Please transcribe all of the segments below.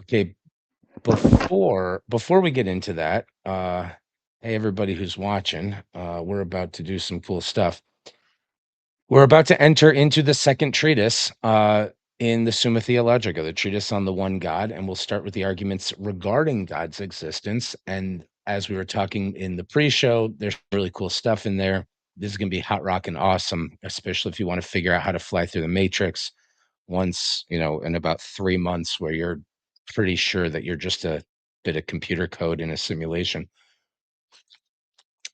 Okay, before we get into that, hey everybody who's watching, we're about to do some cool stuff. We're about to enter into the second treatise in the Summa Theologica, the treatise on the one God, and we'll start with the arguments regarding God's existence. And as we were talking in the pre-show, there's really cool stuff in there. This is going to be hot rockin' awesome, especially if you want to figure out how to fly through the matrix once, in about 3 months where you're pretty sure that you're just a bit of computer code in a simulation.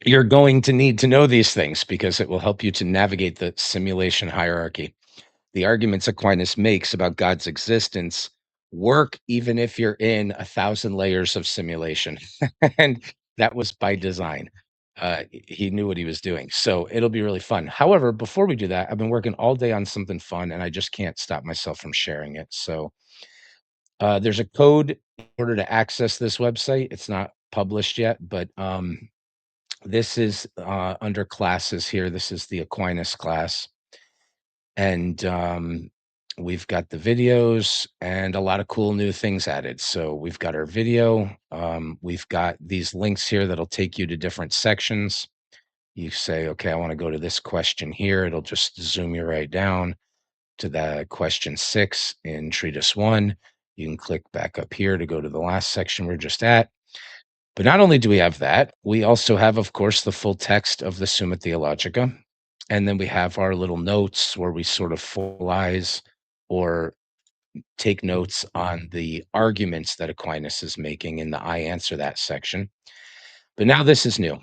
You're going to need to know these things because it will help you to navigate the simulation hierarchy. The arguments Aquinas makes about God's existence work even if you're in 1,000 layers of simulation. And that was by design. He knew what he was doing. So it'll be really fun. However, before we do that, I've been working all day on something fun and I just can't stop myself from sharing it. So there's a code in order to access this website. It's not published yet, but this is under classes here. This is the Aquinas class. And we've got the videos and a lot of cool new things added. So we've got our video. We've got these links here that'll take you to different sections. You say, okay, I want to go to this question here. It'll just zoom you right down to the question 6 in Treatise 1. You can click back up here to go to the last section we're just at. But not only do we have that, we also have, of course, the full text of the Summa Theologica. And then we have our little notes where we sort of formalize or take notes on the arguments that Aquinas is making in the I answer that section. But now this is new.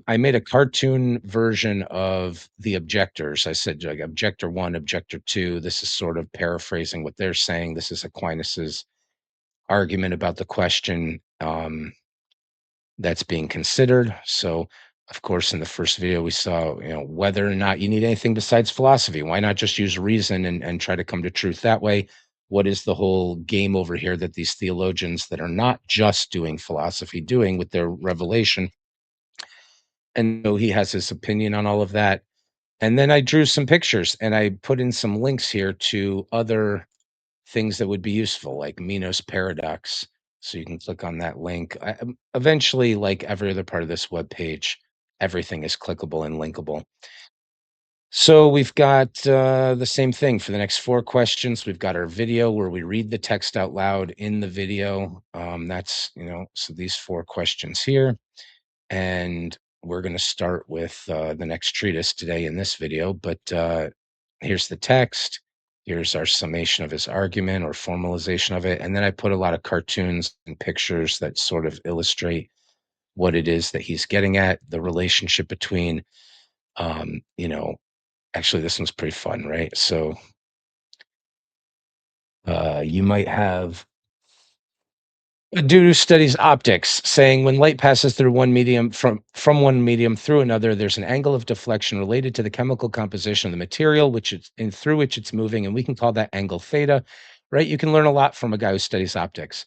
I made a cartoon version of the objectors. I said like objector 1, objector 2. This is sort of paraphrasing what they're saying. This is Aquinas's argument about the question that's being considered. So, of course, in the first video, we saw, whether or not you need anything besides philosophy. Why not just use reason and try to come to truth that way? What is the whole game over here that these theologians that are not just doing philosophy doing with their revelation? And so he has his opinion on all of that. And then I drew some pictures and I put in some links here to other things that would be useful, like Minos paradox. So you can click on that link. Eventually, like every other part of this web page, everything is clickable and linkable. So we've got the same thing for the next 4 questions. We've got our video where we read the text out loud in the video. That's, so these 4 questions here. And we're going to start with the next treatise today in this video. But here's the text. Here's our summation of his argument or formalization of it. And then I put a lot of cartoons and pictures that sort of illustrate what it is that he's getting at, the relationship between, actually, this one's pretty fun, right? So you might have a dude who studies optics saying when light passes through one medium from one medium through another, there's an angle of deflection related to the chemical composition of the material through which it's moving, and we can call that angle theta, right? You can learn a lot from a guy who studies optics.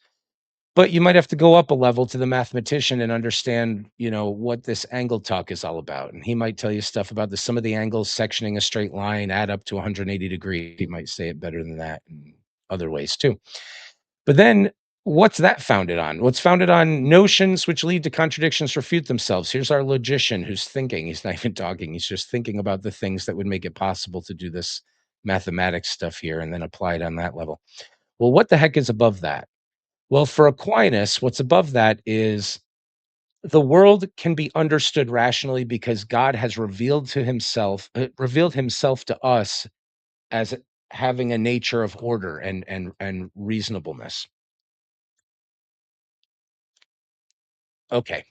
But you might have to go up a level to the mathematician and understand, what this angle talk is all about. And he might tell you stuff about the sum of the angles sectioning a straight line add up to 180 degrees. He might say it better than that in other ways too. But then what's that founded on? What's founded on notions which lead to contradictions refute themselves. Here's our logician who's thinking. He's not even talking. He's just thinking about the things that would make it possible to do this mathematics stuff here and then apply it on that level. Well, what the heck is above that? Well, for Aquinas, what's above that is the world can be understood rationally because God has revealed himself to us as having a nature of order and reasonableness. Okay.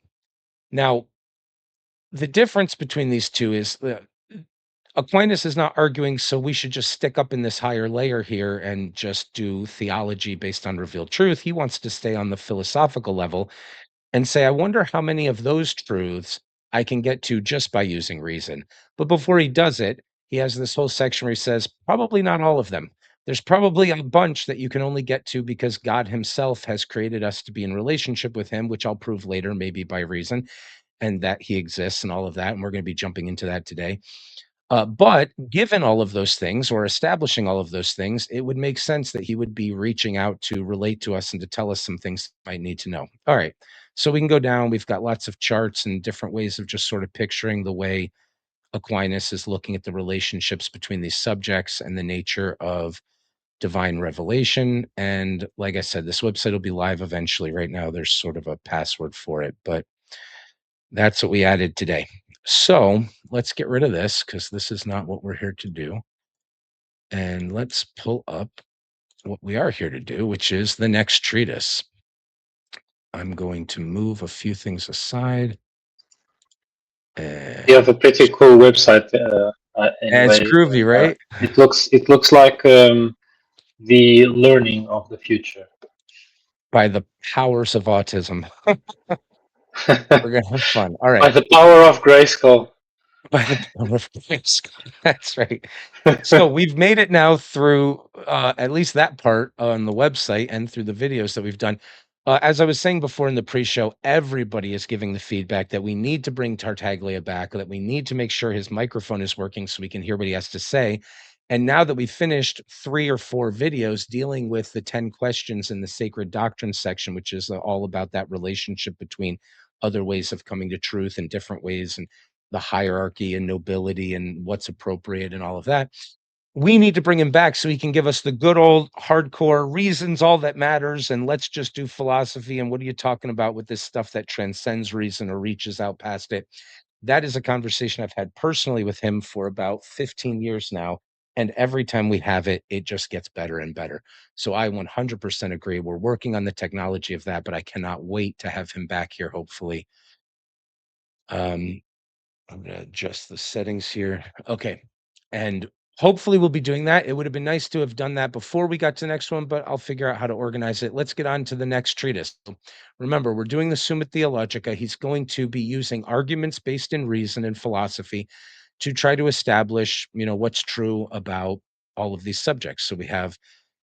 Now, the difference between these two is Aquinas is not arguing, so we should just stick up in this higher layer here and just do theology based on revealed truth. He wants to stay on the philosophical level and say, I wonder how many of those truths I can get to just by using reason. But before he does it, he has this whole section where he says, probably not all of them. There's probably a bunch that you can only get to because God himself has created us to be in relationship with him, which I'll prove later, maybe by reason, and that he exists and all of that. And we're going to be jumping into that today. But given all of those things or establishing all of those things, it would make sense that he would be reaching out to relate to us and to tell us some things we might need to know. All right. So we can go down. We've got lots of charts and different ways of just sort of picturing the way Aquinas is looking at the relationships between these subjects and the nature of divine revelation. And like I said, this website will be live eventually. Right now, there's sort of a password for it, but that's what we added today. So let's get rid of this because this is not what we're here to do. And let's pull up what we are here to do, which is the next treatise. I'm going to move a few things aside. You have a pretty cool website It's anyway. groovy, right? It looks like the learning of the future. By the powers of autism. We're going to have fun. All By right. the power of Grayskull. By the power of Christ. That's right. So we've made it now through at least that part on the website and through the videos that we've done. As I was saying before in the pre-show, everybody is giving the feedback that we need to bring Tartaglia back, that we need to make sure his microphone is working so we can hear what he has to say. And now that we've finished 3 or 4 videos dealing with the 10 questions in the sacred doctrine section, which is all about that relationship between other ways of coming to truth and different ways and the hierarchy and nobility and what's appropriate and all of that. We need to bring him back so he can give us the good old hardcore reasons, all that matters. And let's just do philosophy. And what are you talking about with this stuff that transcends reason or reaches out past it? That is a conversation I've had personally with him for about 15 years now. And every time we have it, it just gets better and better. So I 100% agree. We're working on the technology of that, but I cannot wait to have him back here, hopefully. I'm gonna adjust the settings here. Okay. And hopefully we'll be doing that. It would have been nice to have done that before we got to the next one, but I'll figure out how to organize it. Let's get on to the next treatise. Remember, we're doing the Summa Theologica. He's going to be using arguments based in reason and philosophy to try to establish, what's true about all of these subjects. So we have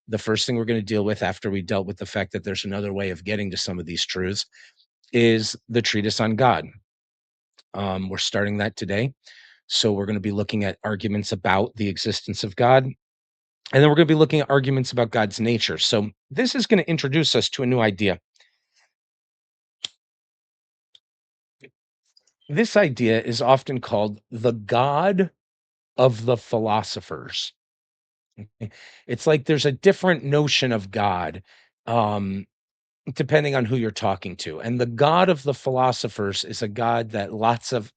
the first thing we're going to deal with after we dealt with the fact that there's another way of getting to some of these truths is the treatise on God. We're starting that today. So we're going to be looking at arguments about the existence of God. And then we're going to be looking at arguments about God's nature. So this is going to introduce us to a new idea. This idea is often called the God of the philosophers. Okay? It's like there's a different notion of God depending on who you're talking to. And the God of the philosophers is a God that lots of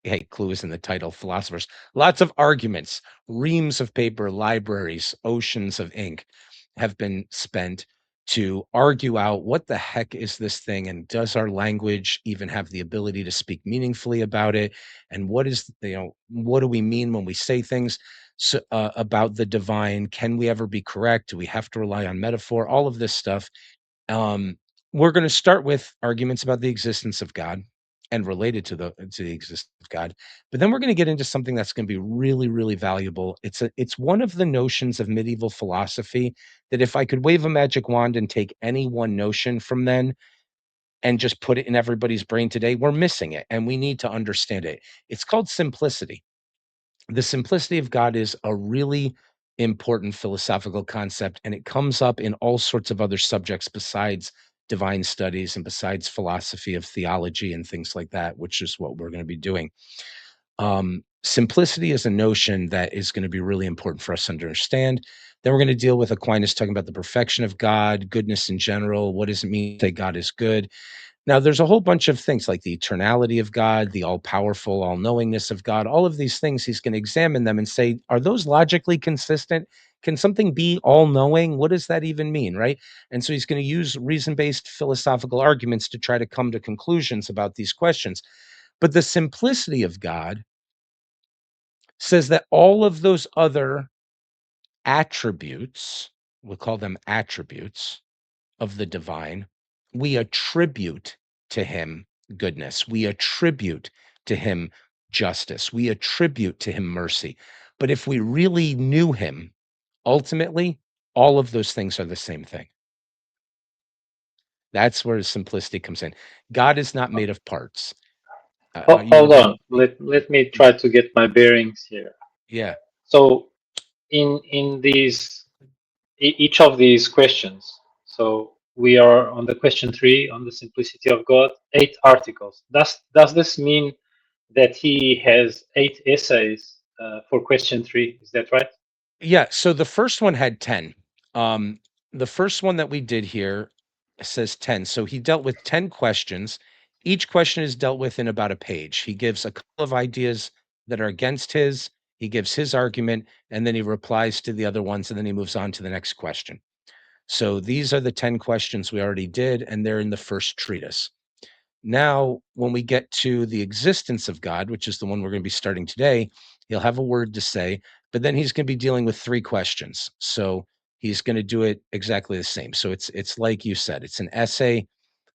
hey, clue is in the title, philosophers. Lots of arguments, reams of paper, libraries, oceans of ink have been spent to argue out what the heck is this thing and does our language even have the ability to speak meaningfully about it and what do we mean when we say things about the divine? Can we ever be correct? Do we have to rely on metaphor? All of this stuff. um, we're going to start with arguments about the existence of God and related to the existence of God, but then we're going to get into something that's going to be really, really valuable. It's one of the notions of medieval philosophy that if I could wave a magic wand and take any one notion from then and just put it in everybody's brain today, we're missing it, and we need to understand it. It's called simplicity. The simplicity of God is a really important philosophical concept, and it comes up in all sorts of other subjects besides divine studies and besides philosophy of theology and things like that, which is what we're going to be doing. Simplicity is a notion that is going to be really important for us to understand. Then we're going to deal with Aquinas talking about the perfection of God, goodness in general. What does it mean to say God is good? Now, there's a whole bunch of things like the eternality of God, the all powerful, all knowingness of God, all of these things. He's going to examine them and say, are those logically consistent? Can something be all knowing? What does that even mean? Right. And so he's going to use reason based philosophical arguments to try to come to conclusions about these questions. But the simplicity of God says that all of those other attributes, we'll call them attributes, of the divine, we attribute to him goodness. We attribute to him justice. We attribute to him mercy. But if we really knew him, ultimately, all of those things are the same thing. That's where simplicity comes in. God is not made of parts. Are you Hold with on. me? Let me try to get my bearings here. Yeah. So in each of these questions, so we are on the question 3 on the simplicity of God, 8 articles. Does this mean that he has 8 essays for question 3? Is that right? Yeah, so the first one had 10. Um, the first one that we did here says 10. So he dealt with 10 questions. Each question is dealt with in about a page. He gives a couple of ideas that are against his, he gives his argument, and then he replies to the other ones, and then he moves on to the next question. So these are the 10 questions we already did, and they're in the first treatise. Now, when we get to the existence of God, which is the one we're going to be starting today, he'll have a word to say, but then he's going to be dealing with 3 questions. So he's going to do it exactly the same. So it's like you said, it's an essay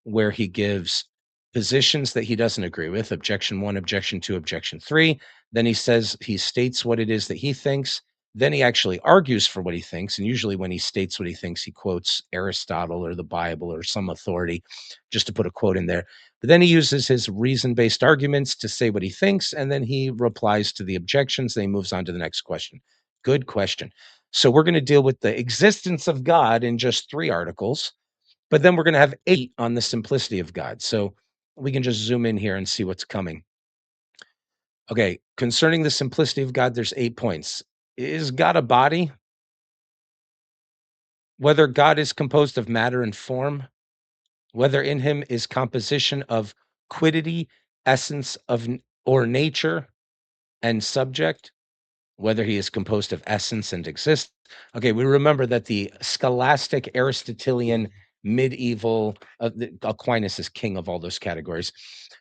where he gives positions that he doesn't agree with, objection 1, objection 2, objection 3. Then he states what it is that he thinks. Then he actually argues for what he thinks. And usually when he states what he thinks, he quotes Aristotle or the Bible or some authority just to put a quote in there. But then he uses his reason-based arguments to say what he thinks, and then he replies to the objections, then he moves on to the next question. Good question. So we're going to deal with the existence of God in just 3 articles, but then we're going to have 8 on the simplicity of God. So we can just zoom in here and see what's coming. Okay, concerning the simplicity of God, there's 8 points. Is God a body? Whether God is composed of matter and form? Whether in him is composition of quiddity, essence of or nature and subject, whether he is composed of essence and exists. Okay, we remember that the scholastic Aristotelian medieval Aquinas is king of all those categories.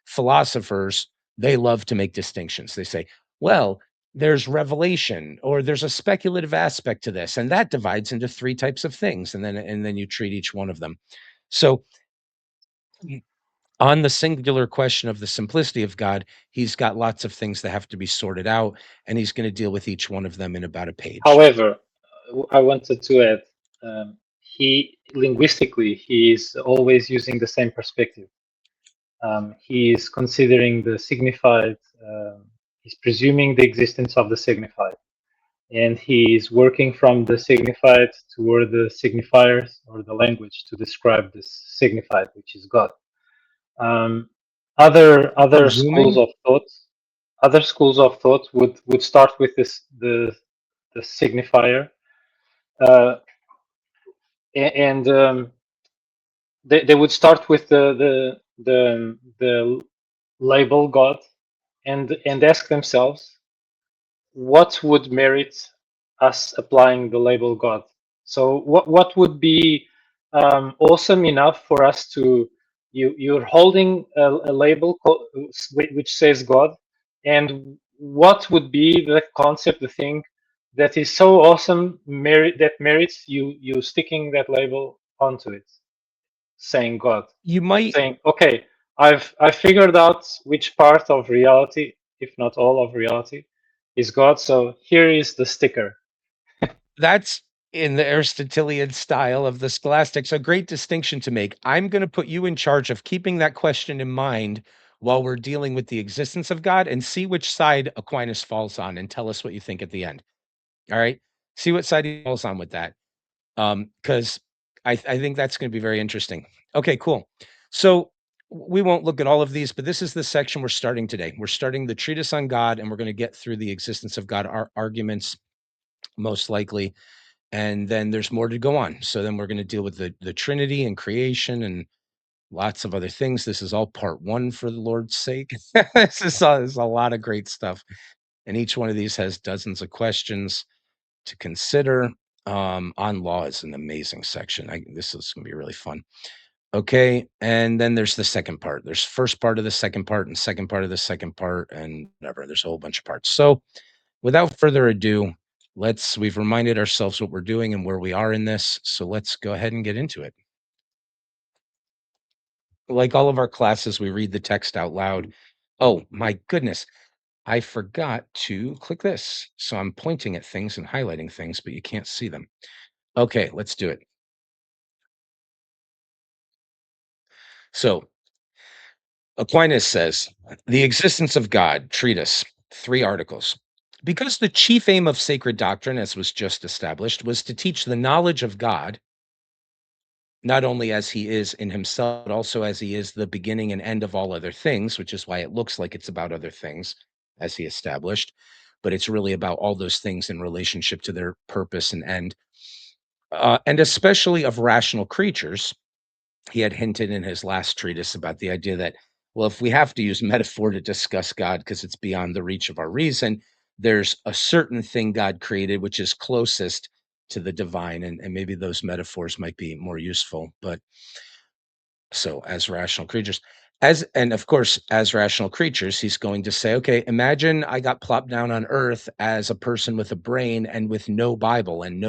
Philosophers, they love to make distinctions. They say, well, there's revelation or there's a speculative aspect to this, and that divides into 3 types of things, and then you treat each one of them. So on the singular question of the simplicity of God, he's got lots of things that have to be sorted out, and he's going to deal with each one of them in about a page. However, I wanted to add, he linguistically he is always using the same perspective. He is considering the signified. He's presuming the existence of the signified, and he is working from the signified toward the signifiers or the language to describe this signified, which is God. Um, other schools Presuming of thought, would start with the signifier, uh, and they would start with the label God, and ask themselves what would merit us applying the label God. So what would be awesome enough for us to you're holding a label which says God, and what would be the concept, the thing that is so awesome that merits you sticking that label onto it, saying God, you might saying, okay, I've figured out which part of reality, if not all of reality, is God. So here is the sticker. that's in the Aristotelian style of the scholastics, a great distinction to make. I'm going to put you in charge of keeping that question in mind while we're dealing with the existence of God and see which side Aquinas falls on and tell us what you think at the end. All right. See what side he falls on with that. Because I think that's going to be very interesting. Okay, cool. So we won't look at all of these, but this is the section we're starting today. We're starting the treatise on God, and we're going to get through the existence of God, our arguments, most likely. And then there's more to go on. So then we're going to deal with the Trinity and creation and lots of other things. This is all part 1 for the Lord's sake. This is a lot of great stuff. And each one of these has dozens of questions to consider. On law is an amazing section. This is going to be really fun. Okay, and then there's the second part. There's first part of the second part and second part of the second part and whatever. There's a whole bunch of parts. So without further ado, we've reminded ourselves what we're doing and where we are in this. So let's go ahead and get into it. Like all of our classes, we read the text out loud. Oh my goodness. I forgot to click this. So I'm pointing at things and highlighting things, but you can't see them. Okay, let's do it. So Aquinas says, "The existence of God," treatise, 3 articles. Because the chief aim of sacred doctrine, as was just established, was to teach the knowledge of God, not only as he is in himself, but also as he is the beginning and end of all other things, which is why it looks like it's about other things, as he established, but it's really about all those things in relationship to their purpose and end, and especially of rational creatures. He had hinted in his last treatise about the idea that, well, if we have to use metaphor to discuss God because it's beyond the reach of our reason, there's a certain thing God created which is closest to the divine, and maybe those metaphors might be more useful. But so, as rational creatures, and of course, as rational creatures, he's going to say, okay, imagine I got plopped down on earth as a person with a brain and with no Bible and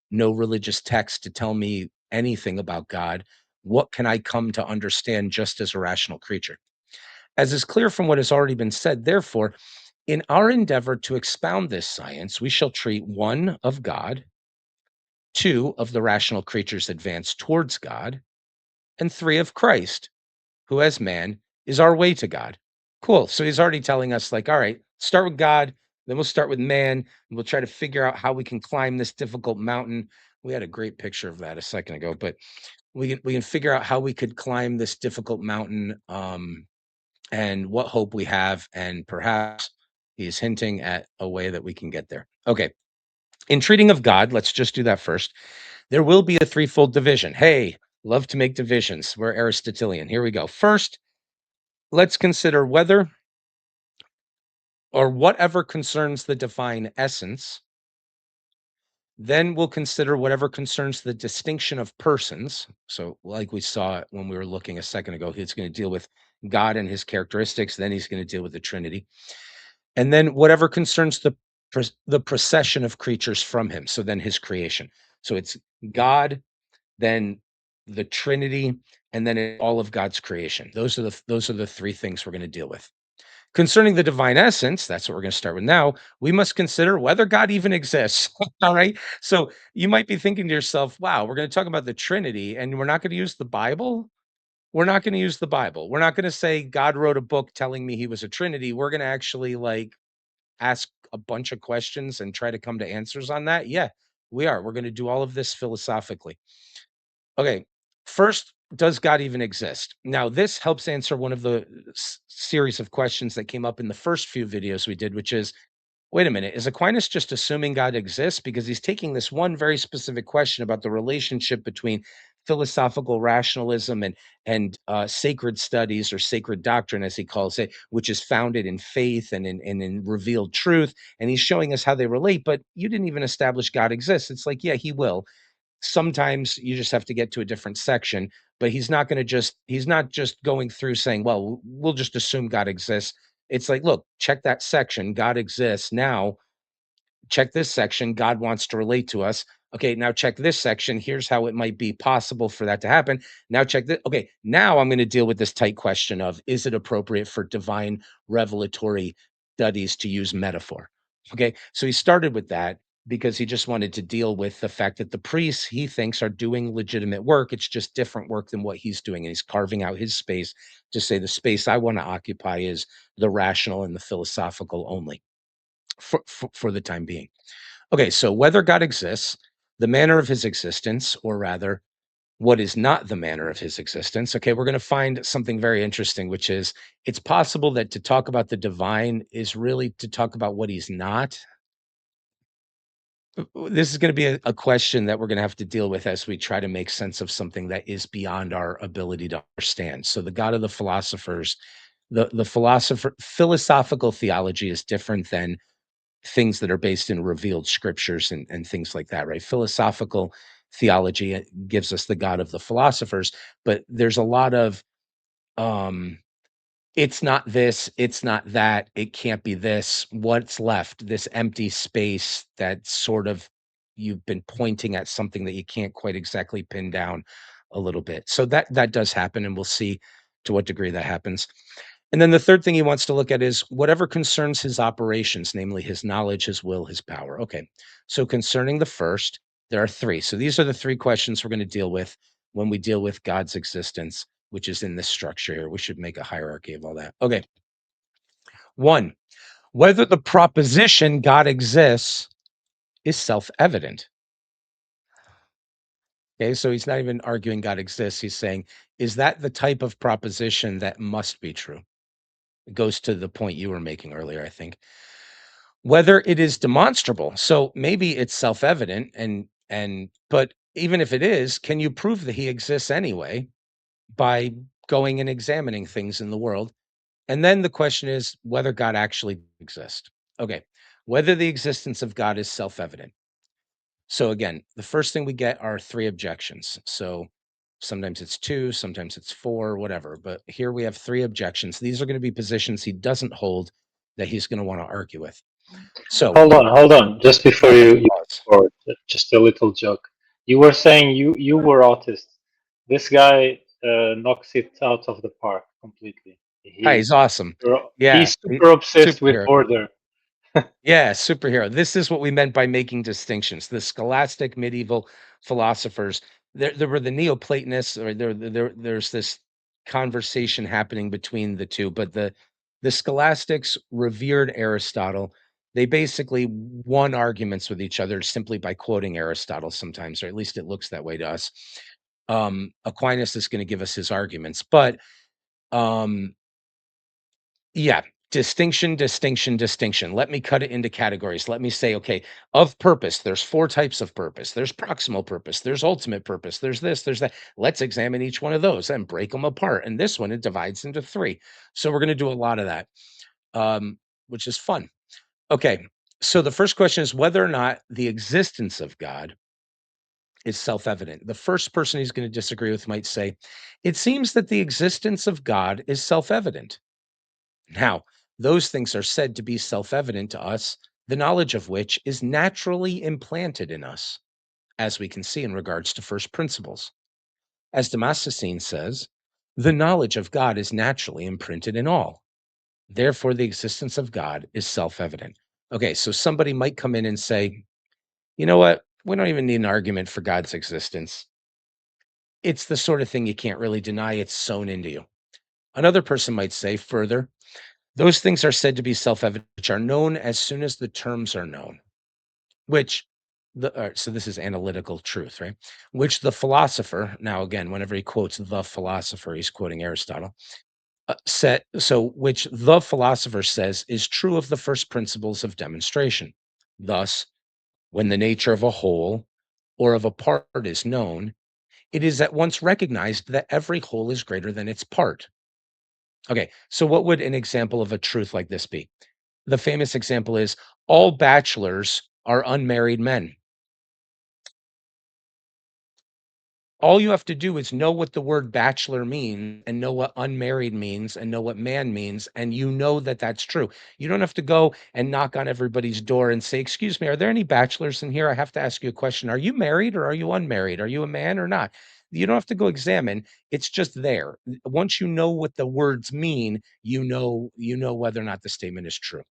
no religious text to tell me anything about God. What can I come to understand just as a rational creature? As is clear from what has already been said, therefore, in our endeavor to expound this science, we shall treat one of God, two of the rational creature's advance towards God, and three of Christ, who as man is our way to God. Cool. So he's already telling us, like, all right, start with God, then we'll start with man, and we'll try to figure out how we can climb this difficult mountain. We had a great picture of that a second ago, but we can figure out how we could climb this difficult mountain, and what hope we have, and perhaps he's hinting at a way that we can get there. Okay. In treating of God, let's just do that first. There will be a threefold division. Hey, love to make divisions. We're Aristotelian. Here we go. First, let's consider whether or whatever concerns the divine essence. Then we'll consider whatever concerns the distinction of persons. So, like we saw when we were looking a second ago, he's going to deal with God and his characteristics. Then he's going to deal with the Trinity. And then whatever concerns the procession of creatures from him. So then his creation. So it's God, then the Trinity, and then all of God's creation. Those are the three things we're going to deal with. Concerning the divine essence, that's what we're going to start with now. We must consider whether God even exists. All right. So you might be thinking to yourself, wow, we're going to talk about the Trinity and we're not going to use the Bible. We're not going to use the Bible. We're not going to say God wrote a book telling me he was a Trinity. We're going to actually like ask a bunch of questions and try to come to answers on that. Yeah, we are. We're going to do all of this philosophically. Okay. First, does God even exist? Now, this helps answer one of the series of questions that came up in the first few videos we did, which is, wait a minute, is Aquinas just assuming God exists? Because he's taking this one very specific question about the relationship between philosophical rationalism and sacred studies, or sacred doctrine, as he calls it, which is founded in faith and in revealed truth. And he's showing us how they relate. But you didn't even establish God exists. It's like, yeah, he will. Sometimes you just have to get to a different section, but he's not just going through saying, well, we'll just assume God exists. It's like, look, check that section, God exists. Now check this section, God wants to relate to us. Okay, now check this section, here's how it might be possible for that to happen. Now check this. Okay, now I'm going to deal with this tight question of, is it appropriate for divine revelatory studies to use metaphor? Okay, so he started with that because he just wanted to deal with the fact that the priests, he thinks, are doing legitimate work. It's just different work than what he's doing, and he's carving out his space to say the space I want to occupy is the rational and the philosophical only for the time being. Okay, so whether God exists, the manner of his existence, or rather, what is not the manner of his existence. Okay, we're going to find something very interesting, which is, it's possible that to talk about the divine is really to talk about what he's not. This is going to be a question that we're going to have to deal with as we try to make sense of something that is beyond our ability to understand. So, the God of the philosophers, the philosophical theology is different than things that are based in revealed scriptures and things like that, right? Philosophical theology gives us the God of the philosophers, but there's a lot of um it's not this, it's not that, it can't be this. What's left? This empty space that sort of, you've been pointing at something that you can't quite exactly pin down a little bit. So that does happen, and we'll see to what degree that happens. And then the third thing he wants to look at is whatever concerns his operations, namely his knowledge, his will, his power. Okay. So concerning the first, there are three. So these are the three questions we're going to deal with when we deal with God's existence. which is in this structure here. We should make a hierarchy of all that. Okay. 1, whether the proposition God exists is self-evident. Okay, so he's not even arguing God exists. He's saying, is that the type of proposition that must be true? It goes to the point you were making earlier, I think. Whether it is demonstrable. So maybe it's self-evident but even if it is, can you prove that he exists anyway by going and examining things in the world? And then the question is whether God actually exists. Okay, whether the existence of God is self-evident. So again, the first thing we get are 3 objections. So sometimes it's 2, sometimes it's 4, whatever. But here we have 3 objections. These are going to be positions he doesn't hold that he's going to want to argue with. So Hold on. Just before I have to you pause. forward, just a little joke. You were saying you were autist. This guy knocks it out of the park completely. Hi, he's awesome. Yeah, He's super obsessed with superhero. order. Yeah, superhero. This is what we meant by making distinctions. The scholastic medieval philosophers, there were the Neoplatonists, or there's this conversation happening between the two, but the scholastics revered Aristotle. They basically won arguments with each other simply by quoting Aristotle sometimes, or at least it looks that way to us. Aquinas is going to give us his arguments, but um, yeah, distinction, distinction, distinction. Let me cut it into categories. Let me say, okay, of purpose, there's 4 types of purpose. There's proximal purpose, there's ultimate purpose, there's this, there's that. Let's examine each one of those and break them apart. And this one, it divides into 3. So we're going to do a lot of that, which is fun. Okay, so the first question is whether or not the existence of God is self-evident. The first person he's going to disagree with might say, it seems that the existence of God is self-evident. Now, those things are said to be self evident to us, the knowledge of which is naturally implanted in us, as we can see in regards to first principles. As Damascene says, the knowledge of God is naturally imprinted in all. Therefore, the existence of God is self evident. Okay, so somebody might come in and say, you know what? We don't even need an argument for God's existence. It's the sort of thing you can't really deny, it's sewn into you. Another person might say further, those things are said to be self-evident, which are known as soon as the terms are known, which so this is analytical truth, right? Which the philosopher, now again, whenever he quotes the philosopher, he's quoting Aristotle, which the philosopher says is true of the first principles of demonstration. Thus, when the nature of a whole or of a part is known, it is at once recognized that every whole is greater than its part. Okay, so what would an example of a truth like this be? The famous example is all bachelors are unmarried men. All you have to do is know what the word bachelor means and know what unmarried means and know what man means, and you know that that's true. You don't have to go and knock on everybody's door and say, "Excuse me, are there any bachelors in here? I have to ask you a question. Are you married or are you unmarried? Are you a man or not?" You don't have to go examine. It's just there. Once you know what the words mean, you know whether or not the statement is true.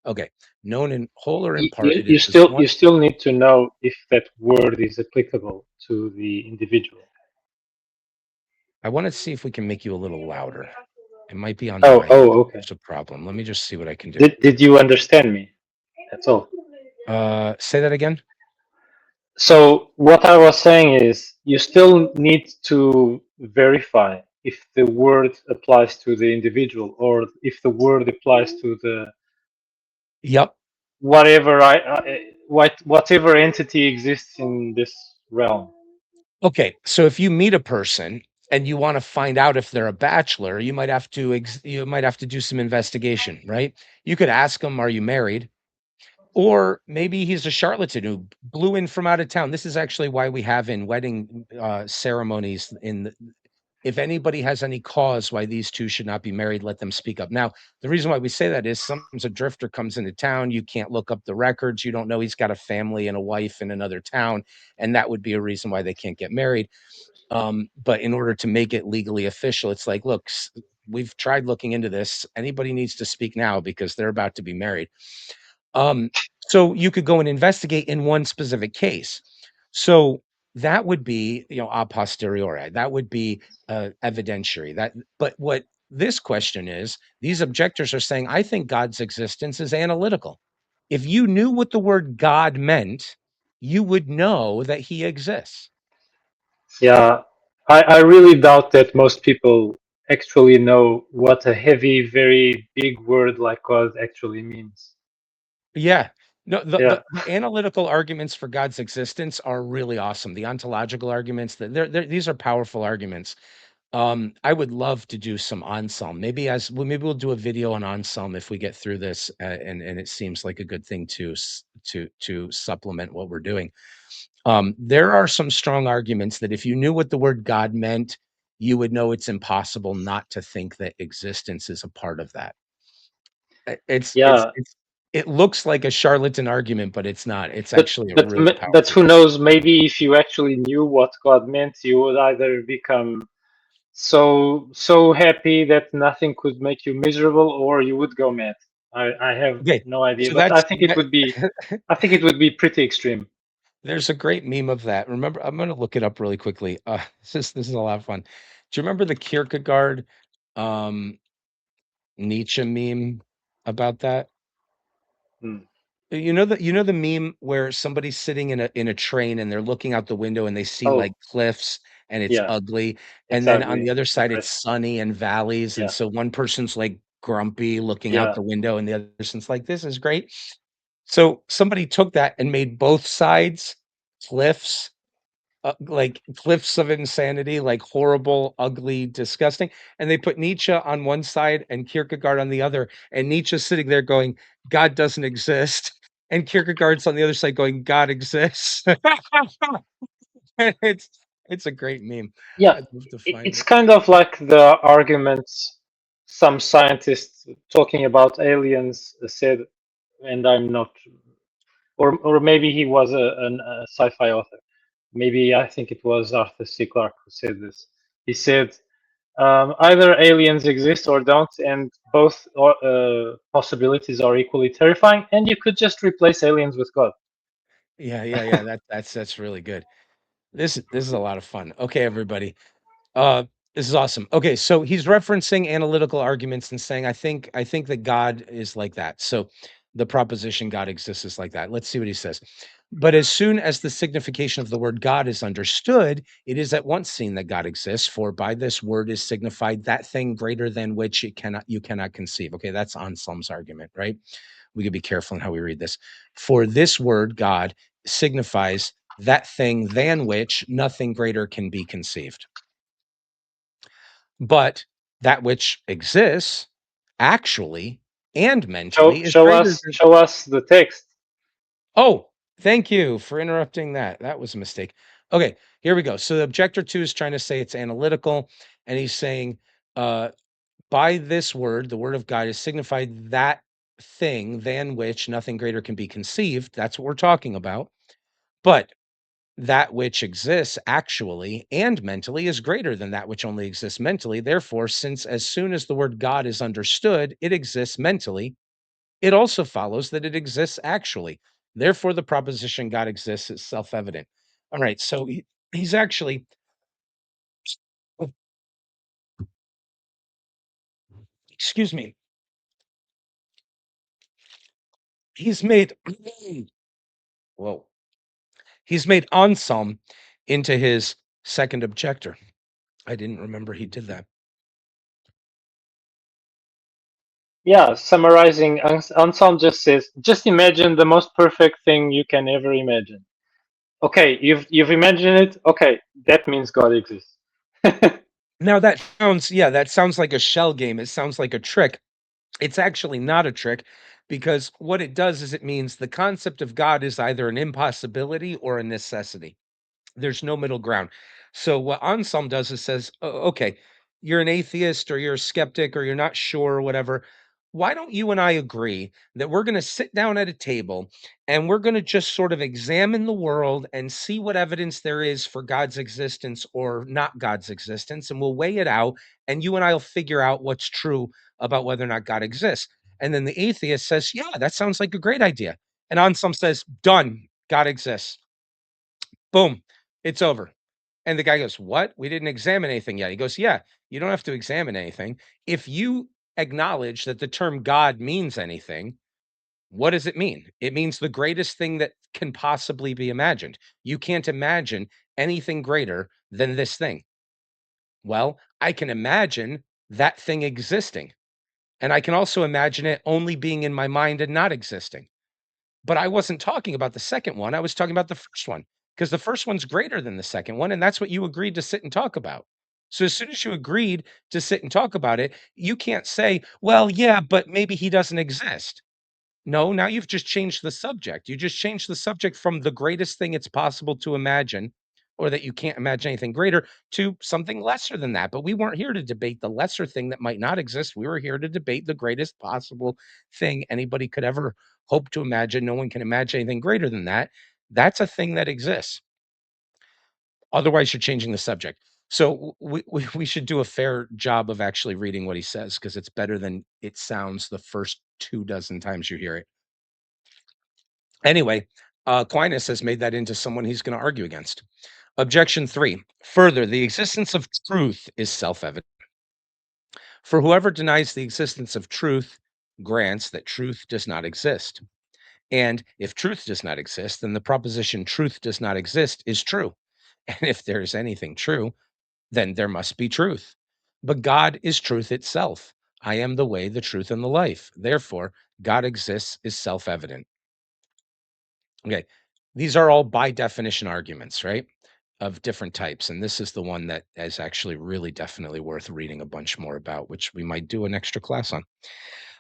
Okay. Known in whole or in part, it is this one. You still need to know if that word is applicable to the individual. I want to see if we can make you a little louder. It might be on the mic. Okay. There's a problem. Let me just see what I can do. Did you understand me? That's all. Say that again. So what I was saying is you still need to verify if the word applies to the individual or if the word applies to the Yep. whatever entity exists in this realm. Okay. So if you meet a person and you want to find out if they're a bachelor, you might have to you might have to do some investigation, right? You could ask them, "Are you married?" Or maybe he's a charlatan who blew in from out of town. This is actually why we have in wedding ceremonies if anybody has any cause why these two should not be married, let them speak up. Now, the reason why we say that is sometimes a drifter comes into town, you can't look up the records, you don't know he's got a family and a wife in another town, and that would be a reason why they can't get married. But in order to make it legally official, it's like, look, we've tried looking into this. Anybody needs to speak now because they're about to be married. Um, so you could go and investigate in one specific case. So that would be, a posteriori. That would be evidentiary. But what this question is, these objectors are saying, I think God's existence is analytical. If you knew what the word God meant, you would know that he exists. Yeah, I really doubt that most people actually know what a heavy, very big word like God actually means. Yeah. No, Yeah, the analytical arguments for God's existence are really awesome. The ontological arguments, these are powerful arguments. I would love to do some Anselm. Maybe we'll do a video on Anselm if we get through this, and it seems like a good thing to supplement what we're doing. There are some strong arguments that if you knew what the word God meant, you would know it's impossible not to think that existence is a part of that. yeah. It looks like a charlatan argument, but it's not. It's But actually a but really but powerful who one. knows? Maybe if you actually knew what God meant, you would either become so happy that nothing could make you miserable, or you would go mad. I have Okay, no idea, so but that's that. I think it would be pretty extreme. There's a great meme of that. Remember, I'm gonna look it up really quickly. This is a lot of fun. Do you remember the Kierkegaard, um, Nietzsche meme about that? Hmm. You know the meme where somebody's sitting in a train and they're looking out the window and they see, like, Oh, cliffs and it's yeah, ugly, it's and then on ugly, the other side, it's depressing. sunny and valleys, and Yeah, so one person's, like, grumpy looking out yeah, the window, and the other person's like, "This is great." So somebody took that and made both sides cliffs. Like cliffs of insanity, like horrible, ugly, disgusting. And they put Nietzsche on one side and Kierkegaard on the other. And Nietzsche's sitting there going, God doesn't exist. And Kierkegaard's on the other side going, God exists. it's it's a great meme. yeah. I'd love to find It's it. kind of like the arguments some scientists talking about aliens said, and I'm not, or maybe he was a sci-fi author. Maybe I think it was Arthur C. Clarke who said this. He said either aliens exist or don't, and both possibilities are equally terrifying, and you could just replace aliens with God. Yeah, yeah, yeah. That's really good. This is a lot of fun. Okay, everybody. This is awesome. Okay, so he's referencing analytical arguments and saying, I think that God is like that. So the proposition God exists is like that. Let's see what he says. But as soon as the signification of the word God is understood, it is at once seen that God exists, for by this word is signified that thing greater than which you cannot conceive. Okay, that's Anselm's argument, right? We could be careful in how we read this. For this word, God, signifies that thing than which nothing greater can be conceived. But that which exists actually and mentally is greater than. Show us the text. Oh, thank you for interrupting that. That was a mistake. Okay, here we go. So the objector two is trying to say it's analytical, and he's saying, uh, by this word, the word of God is signified that thing than which nothing greater can be conceived. That's what we're talking about. But that which exists actually and mentally is greater than that which only exists mentally. Therefore, since as soon as the word God is understood, it exists mentally, it also follows that it exists actually. Therefore, the proposition God exists is self evident. All right. So he's actually, oh, excuse me, he's made, whoa, he's made Anselm into his second objector. I didn't remember he did that. Yeah, summarizing, Anselm just says, just imagine the most perfect thing you can ever imagine. Okay, you've imagined it. Okay, that means God exists. Now that sounds like a shell game. It sounds like a trick. It's actually not a trick because what it does is it means the concept of God is either an impossibility or a necessity. There's no middle ground. So what Anselm does is says, Okay, you're an atheist or you're a skeptic or you're not sure or whatever. Why don't you and I agree that we're going to sit down at a table and we're going to just sort of examine the world and see what evidence there is for God's existence or not God's existence, and we'll weigh it out, and you and I will figure out what's true about whether or not God exists. And then the atheist says, Yeah, that sounds like a great idea. And Anselm says, Done, God exists. Boom. It's over. And the guy goes, "What? We didn't examine anything yet." He goes, "Yeah, you don't have to examine anything. If you acknowledge that the term God means anything, what does it mean? It means the greatest thing that can possibly be imagined. You can't imagine anything greater than this thing. Well, I can imagine that thing existing, and I can also imagine it only being in my mind and not existing. But I wasn't talking about the second one, I was talking about the first one, because the first one's greater than the second one, and that's what you agreed to sit and talk about. So as soon as you agreed to sit and talk about it, you can't say, "Well, yeah, but maybe he doesn't exist." No, now you've just changed the subject. You just changed the subject from the greatest thing it's possible to imagine, or that you can't imagine anything greater, to something lesser than that. But we weren't here to debate the lesser thing that might not exist. We were here to debate the greatest possible thing anybody could ever hope to imagine. No one can imagine anything greater than that. That's a thing that exists. Otherwise, you're changing the subject. So we should do a fair job of actually reading what he says, because it's better than it sounds the first 2 dozen times you hear it. Anyway, Aquinas has made that into someone he's going to argue against. Objection 3. Further, the existence of truth is self evident. For whoever denies the existence of truth grants that truth does not exist. And if truth does not exist, then the proposition truth does not exist is true. And if there is anything true, then there must be truth. But God is truth itself. I am the way, the truth, and the life. Therefore, God exists is self evident. Okay. These are all by definition arguments, right? Of different types. And this is the one that is actually really definitely worth reading a bunch more about, which we might do an extra class on.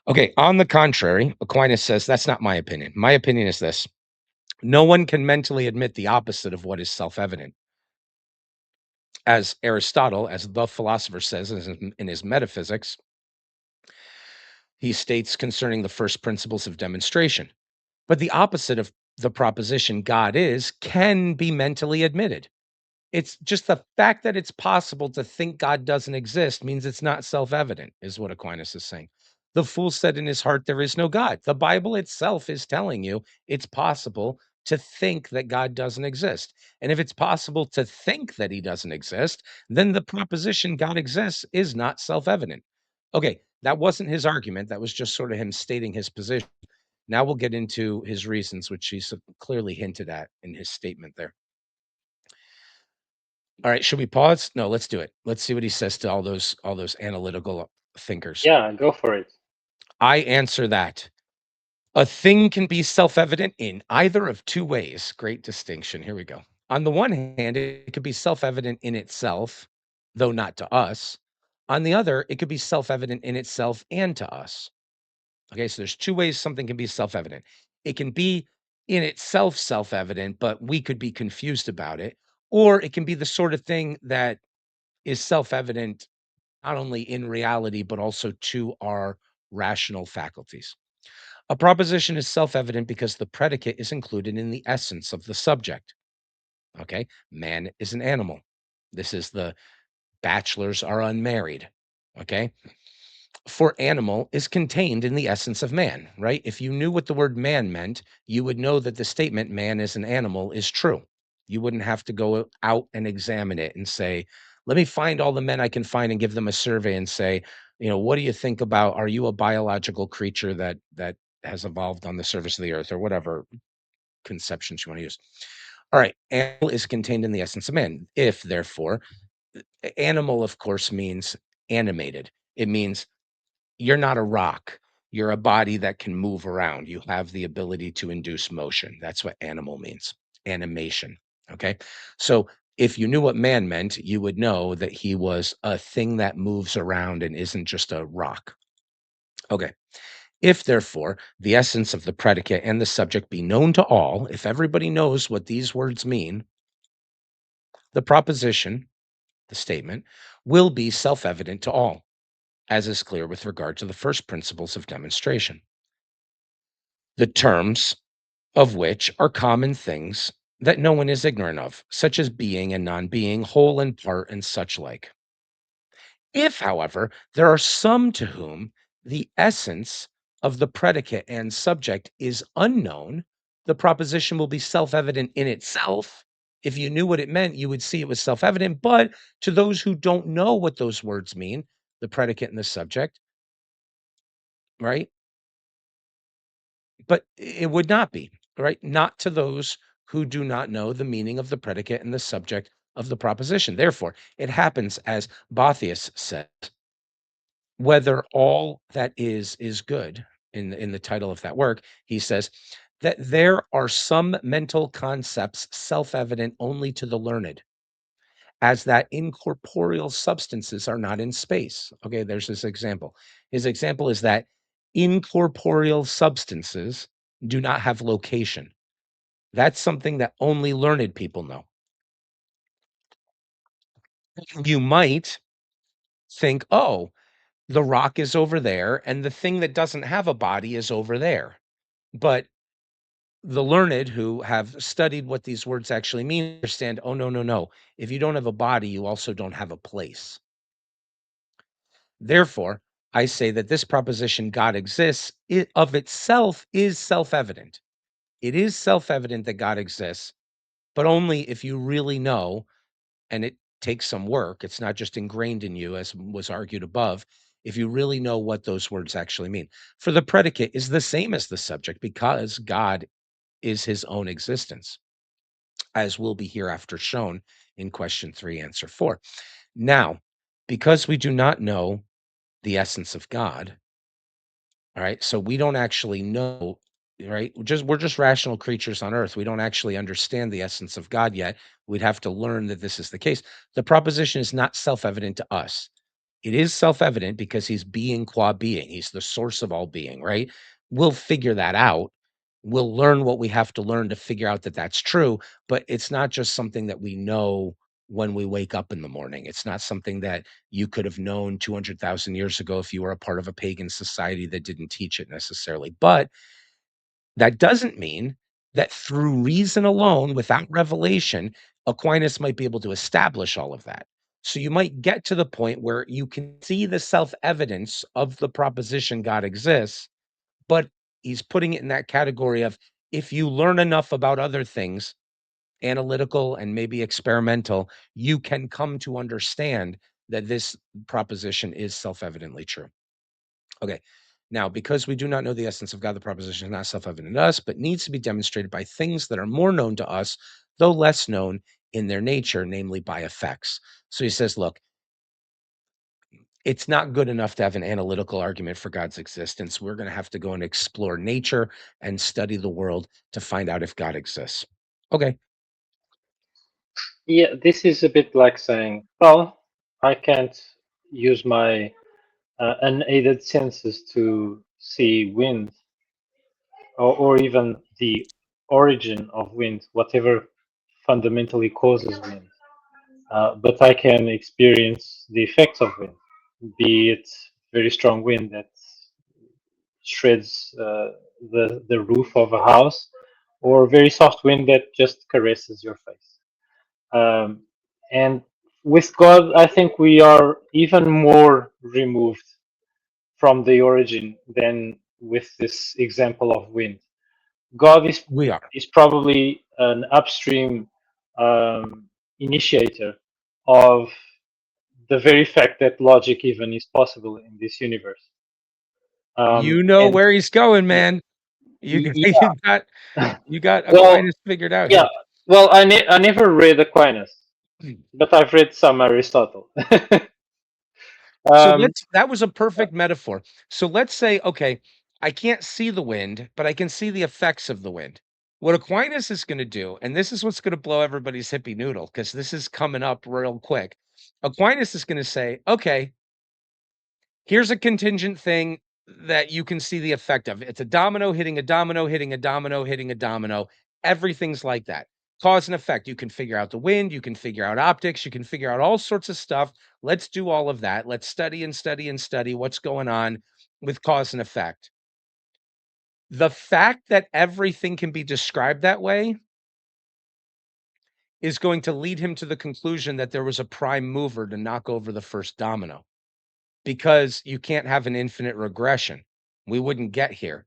Okay. On the contrary, Aquinas says that's not my opinion. My opinion is this: no one can mentally admit the opposite of what is self evident. As Aristotle, as the philosopher says in his Metaphysics, he states concerning the first principles of demonstration. But the opposite of the proposition God is can be mentally admitted. It's just the fact that it's possible to think God doesn't exist means it's not self-evident, is what Aquinas is saying. The fool said in his heart, there is no God. The Bible itself is telling you it's possible to think that God doesn't exist. And if it's possible to think that he doesn't exist, then the proposition God exists is not self-evident. Okay, that wasn't his argument. That was just sort of him stating his position. Now we'll get into his reasons, which he's clearly hinted at in his statement there. All right, should we pause? No, let's do it. Let's see what he says to all those analytical thinkers. Yeah, go for it. I answer that a thing can be self-evident in either of two ways. Great distinction. Here we go. On the one hand, it could be self-evident in itself, though not to us. On the other, it could be self-evident in itself and to us. Okay, so there's two ways something can be self-evident. It can be in itself self-evident, but we could be confused about it, or it can be the sort of thing that is self-evident not only in reality, but also to our rational faculties. A proposition is self-evident because the predicate is included in the essence of the subject. Okay. Man is an animal. This is the bachelors are unmarried. Okay. For animal is contained in the essence of man, right? If you knew what the word man meant, you would know that the statement man is an animal is true. You wouldn't have to go out and examine it and say, let me find all the men I can find and give them a survey and say, what do you think about, are you a biological creature that has evolved on the surface of the earth, or whatever conceptions you want to use? All right, animal is contained in the essence of man. If therefore, animal of course means animated. It means you're not a rock. You're a body that can move around. You have the ability to induce motion. That's what animal means. Animation. Okay. So if you knew what man meant, you would know that he was a thing that moves around and isn't just a rock. Okay. If therefore the essence of the predicate and the subject be known to all, if everybody knows what these words mean, the proposition, the statement, will be self evident to all, as is clear with regard to the first principles of demonstration, the terms of which are common things that no one is ignorant of, such as being and non being, whole and part, and such like. If, however, there are some to whom the essence of the predicate and subject is unknown, the proposition will be self evident in itself, If you knew what it meant, you would see it was self-evident, but to those who don't know what those words mean, the predicate and the subject, right? But it would not be, right? Not to those who do not know the meaning of the predicate and the subject of the proposition. Therefore, it happens as Boethius said, whether all that is good in the title of that work, he says that there are some mental concepts self-evident only to the learned, as that incorporeal substances are not in space. Okay, there's his example. His example is that incorporeal substances do not have location. That's something that only learned people know. You might think, oh, the rock is over there, and the thing that doesn't have a body is over there. But the learned who have studied what these words actually mean understand, oh, no, no, no. If you don't have a body, you also don't have a place. Therefore, I say that this proposition, God exists, it of itself is self-evident. It is self-evident that God exists, but only if you really know, and it takes some work. It's not just ingrained in you, as was argued above. If you really know what those words actually mean, for the predicate is the same as the subject because God is his own existence, as will be hereafter shown in question 3, answer 4. Now, because we do not know the essence of God, all right. So we don't actually know, right? We're just rational creatures on earth. We don't actually understand the essence of God yet. We'd have to learn that this is the case. The proposition is not self-evident to us. It is self-evident because he's being qua being. He's the source of all being, right? We'll figure that out. We'll learn what we have to learn to figure out that that's true, but it's not just something that we know when we wake up in the morning. It's not something that you could have known 200,000 years ago if you were a part of a pagan society that didn't teach it necessarily. But that doesn't mean that through reason alone, without revelation, Aquinas might be able to establish all of that. So you might get to the point where you can see the self evidence of the proposition God exists, but he's putting it in that category of if you learn enough about other things, analytical and maybe experimental, you can come to understand that this proposition is self evidently true. Okay. Now, because we do not know the essence of God, the proposition is not self evident to us, but needs to be demonstrated by things that are more known to us, though less known in their nature, namely by effects. So he says, look, it's not good enough to have an analytical argument for God's existence. We're going to have to go and explore nature and study the world to find out if God exists. Okay. Yeah, this is a bit like saying, well, I can't use my unaided senses to see wind, or even the origin of wind, whatever fundamentally causes wind. But I can experience the effects of wind, be it very strong wind that shreds the roof of a house, or very soft wind that just caresses your face. Um, and with God, I think we are even more removed from the origin than with this example of wind. God We are. is probably an upstream initiator of the very fact that logic even is possible in this universe. You know And where he's going, man. You got yeah, you got well, Aquinas figured out yeah, here. well, I never read Aquinas, but I've read some Aristotle. So um, that was a perfect metaphor. So let's say, okay, I can't see the wind, but I can see the effects of the wind. What Aquinas is going to do, and this is what's going to blow everybody's hippie noodle, because this is coming up real quick. Aquinas is going to say, okay, here's a contingent thing that you can see the effect of. It's a domino hitting a domino, hitting a domino, hitting a domino. Everything's like that. Cause and effect. You can figure out the wind, you can figure out optics, you can figure out all sorts of stuff. Let's do all of that. Let's study and study and study what's going on with cause and effect. The fact that everything can be described that way is going to lead him to the conclusion that there was a prime mover to knock over the first domino, because you can't have an infinite regression. We wouldn't get here.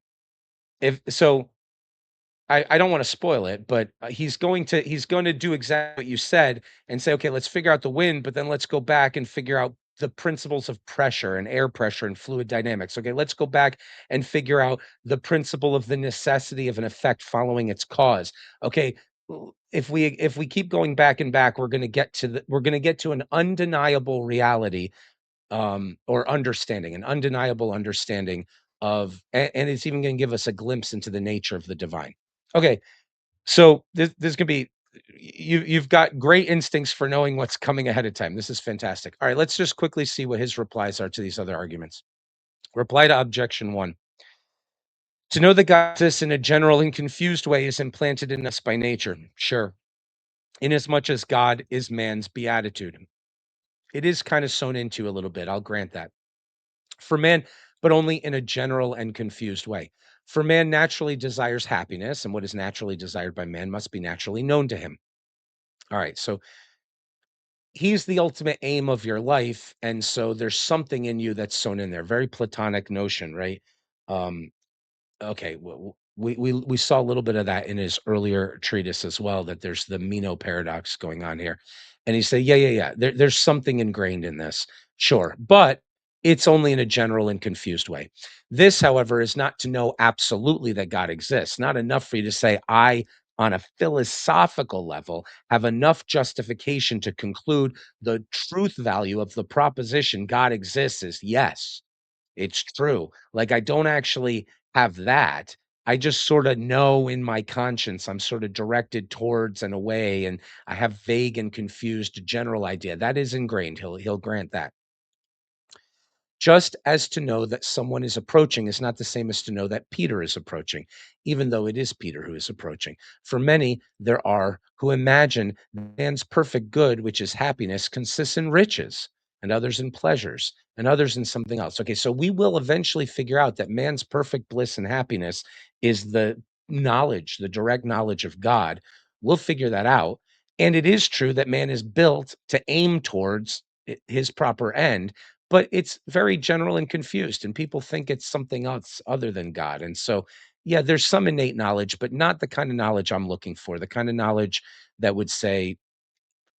If so, I don't want to spoil it, but he's going to do exactly what you said and say, okay, let's figure out the wind, but then let's go back and figure out the principles of pressure and air pressure and fluid dynamics. Okay, let's go back and figure out the principle of the necessity of an effect following its cause. Okay, if we keep going back and back, we're going to get to an undeniable reality, or understanding, an undeniable understanding and it's even going to give us a glimpse into the nature of the divine. Okay, so this could be you've got great instincts for knowing what's coming ahead of time. This is fantastic. All right, let's just quickly see what his replies are to these other arguments. Reply to objection one. To know that God exists in a general and confused way is implanted in us by nature. Sure, inasmuch as God is man's beatitude. It is kind of sewn into a little bit. I'll grant that. For man, but only in a general and confused way. For man naturally desires happiness, and what is naturally desired by man must be naturally known to him. All right, so he's the ultimate aim of your life, and so there's something in you that's sewn in there. Very Platonic notion, right? Um, Okay, well, we saw a little bit of that in his earlier treatise as well, that there's the Meno paradox going on here. And he said, yeah, yeah, yeah. There's something ingrained in this, sure, but it's only in a general and confused way. This, however, is not to know absolutely that God exists. Not enough for you to say, I, on a philosophical level, have enough justification to conclude the truth value of the proposition God exists is yes, it's true. Like, I don't actually have that. I just sorta know in my conscience, I'm sorta directed towards and away, and I have vague and confused general idea. That is ingrained. He'll grant that. Just as to know that someone is approaching is not the same as to know that Peter is approaching, even though it is Peter who is approaching. For many, there are who imagine man's perfect good, which is happiness, consists in riches, and others in pleasures, and others in something else. Okay, so we will eventually figure out that man's perfect bliss and happiness is the knowledge, the direct knowledge of God. We'll figure that out. And it is true that man is built to aim towards his proper end, but it's very general and confused, and people think it's something else other than God. And so, yeah, there's some innate knowledge, but not the kind of knowledge I'm looking for, the kind of knowledge that would say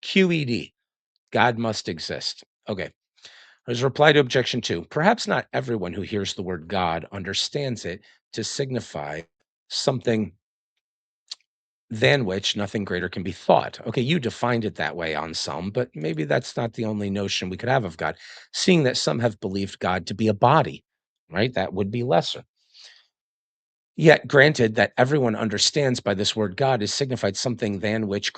QED, God must exist. Okay. As a reply to objection two, perhaps not everyone who hears the word God understands it to signify something than which nothing greater can be thought. Okay, you defined it that way on some, but maybe that's not the only notion we could have of God, seeing that some have believed God to be a body, right? That would be lesser. Yet, granted that everyone understands by this word God is signified something than which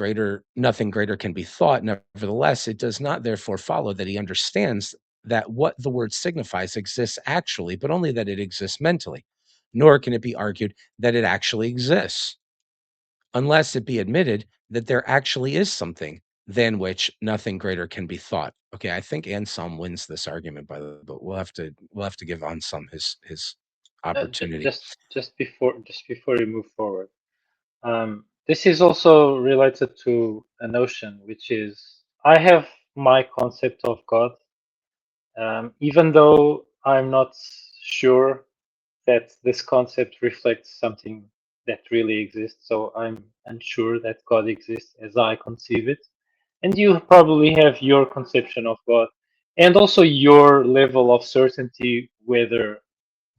nothing greater can be thought. Nevertheless, it does not therefore follow that he understands that what the word signifies exists actually, but only that it exists mentally. Nor can it be argued that it actually exists unless it be admitted that there actually is something than which nothing greater can be thought. Okay, I think Anselm wins this argument, by the way, but we'll have to give Anselm his opportunity. Just before we move forward, this is also related to a notion, which is I have my concept of God, even though I'm not sure that this concept reflects something that really exists. So I'm unsure that God exists as I conceive it. And you probably have your conception of God and also your level of certainty whether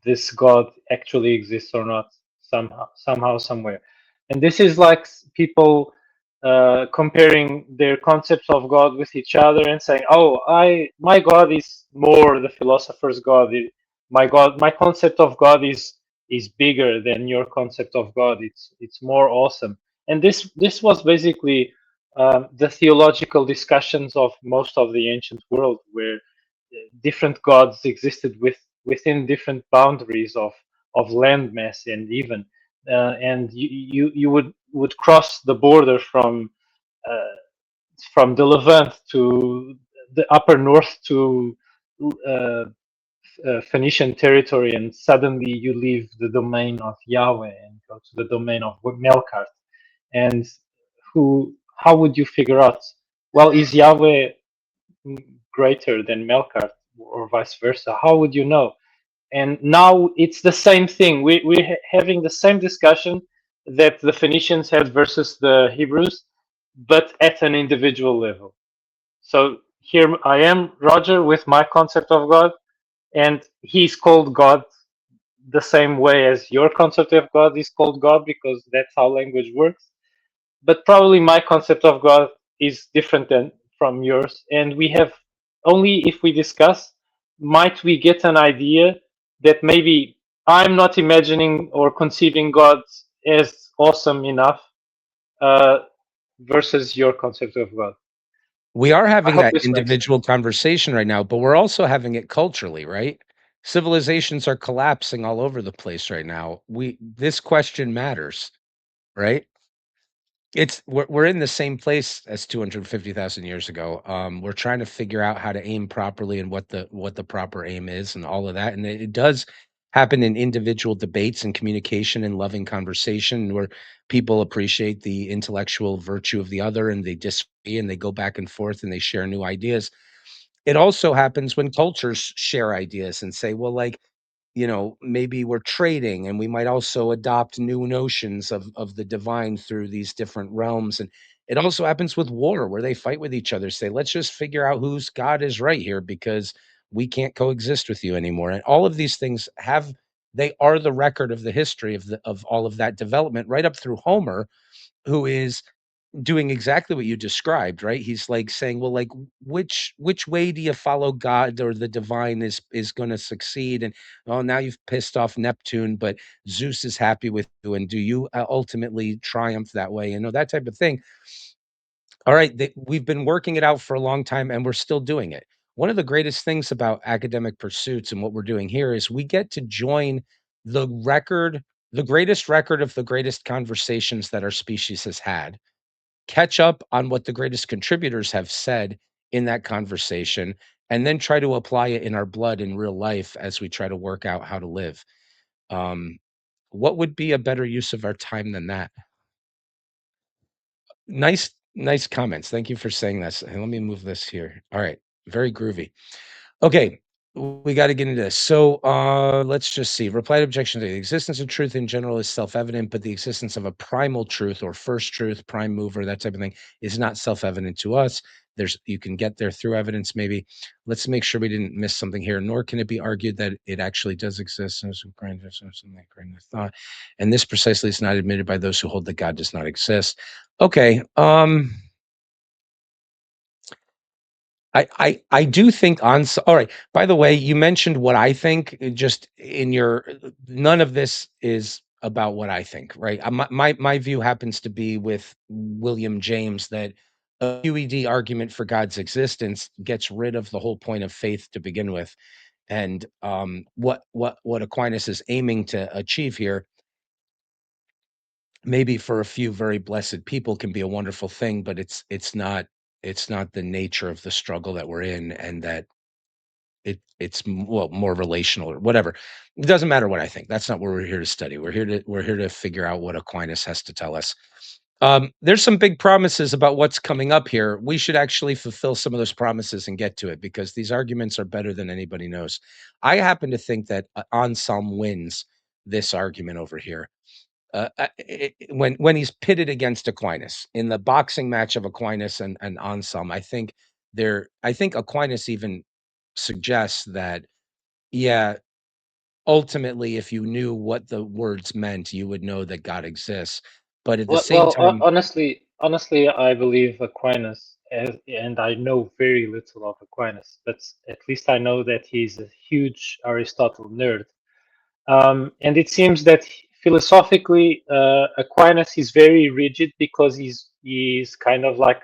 this God actually exists or not, somehow, somewhere. And this is like people comparing their concepts of God with each other and saying, "Oh, my God is more the philosopher's God. My concept of God is bigger than your concept of God. It's more awesome." And this was basically the theological discussions of most of the ancient world, where different gods existed within different boundaries of landmass, and even and you would cross the border from the Levant to the upper north to uh, Phoenician territory, and suddenly you leave the domain of Yahweh and go to the domain of Melkart. And how would you figure out? Well, is Yahweh greater than Melkart, or vice versa? How would you know? And now it's the same thing. We're having the same discussion that the Phoenicians had versus the Hebrews, but at an individual level. So here I am, Roger, with my concept of God, and he's called God the same way as your concept of God is called God, because that's how language works. But probably my concept of God is different than from yours, and we have only if we discuss, might we get an idea that maybe I'm not imagining or conceiving God as awesome enough uh, versus your concept of God. We are I having hope that this makes sense. individual conversation right now, but we're also having it culturally, right? Civilizations are collapsing all over the place right now. This question matters, right? We're in the same place as 250,000 years ago. We're trying to figure out how to aim properly and what the proper aim is and all of that. And it does happen in individual debates and communication and loving conversation where people appreciate the intellectual virtue of the other and they disagree and they go back and forth and they share new ideas. It also happens when cultures share ideas and say, well, like, maybe we're trading and we might also adopt new notions of the divine through these different realms. And it also happens with war where they fight with each other, say, let's just figure out whose God is right here because we can't coexist with you anymore. And all of these things they are the record of the history of all of that development right up through Homer, who is doing exactly what you described, right? He's like saying, well, like which way do you follow God or the divine is going to succeed? And oh, now you've pissed off Neptune, but Zeus is happy with you. And do you ultimately triumph that way? That type of thing. All right, we've been working it out for a long time and we're still doing it. One of the greatest things about academic pursuits and what we're doing here is we get to join the greatest record of the greatest conversations that our species has had, catch up on what the greatest contributors have said in that conversation, and then try to apply it in our blood in real life as we try to work out how to live. Um, what would be a better use of our time than that? Nice comments. Thank you for saying this. And let me move this here. All right. Very groovy. Okay, we got to get into this. So let's just see. Reply to objection to the existence of truth in general is self-evident, but the existence of a primal truth or first truth, prime mover, that type of thing is not self-evident to us. You can get there through evidence, maybe. Let's make sure we didn't miss something here. Nor can it be argued that it actually does exist. Thought, and this precisely is not admitted by those who hold that God does not exist. Okay. I do think all right. By the way, you mentioned what I think. Just in your none of this is about what I think, right? My view happens to be with William James that a QED argument for God's existence gets rid of the whole point of faith to begin with, and what Aquinas is aiming to achieve here, maybe for a few very blessed people, can be a wonderful thing, but it's not the nature of the struggle that we're in, and that well, more relational or whatever. It doesn't matter what I think. That's not what we're here to study. We're here to figure out what Aquinas has to tell us. There's some big promises about what's coming up here. We should actually fulfill some of those promises and get to it because these arguments are better than anybody knows. I happen to think that Anselm wins this argument over here. When he's pitted against Aquinas in the boxing match of Aquinas and Anselm, I think Aquinas even suggests that, yeah, ultimately, if you knew what the words meant, you would know that God exists. But at the same time, Honestly, I believe Aquinas, and I know very little of Aquinas, but at least I know that he's a huge Aristotle nerd. And it seems that philosophically, Aquinas is very rigid because he's kind of like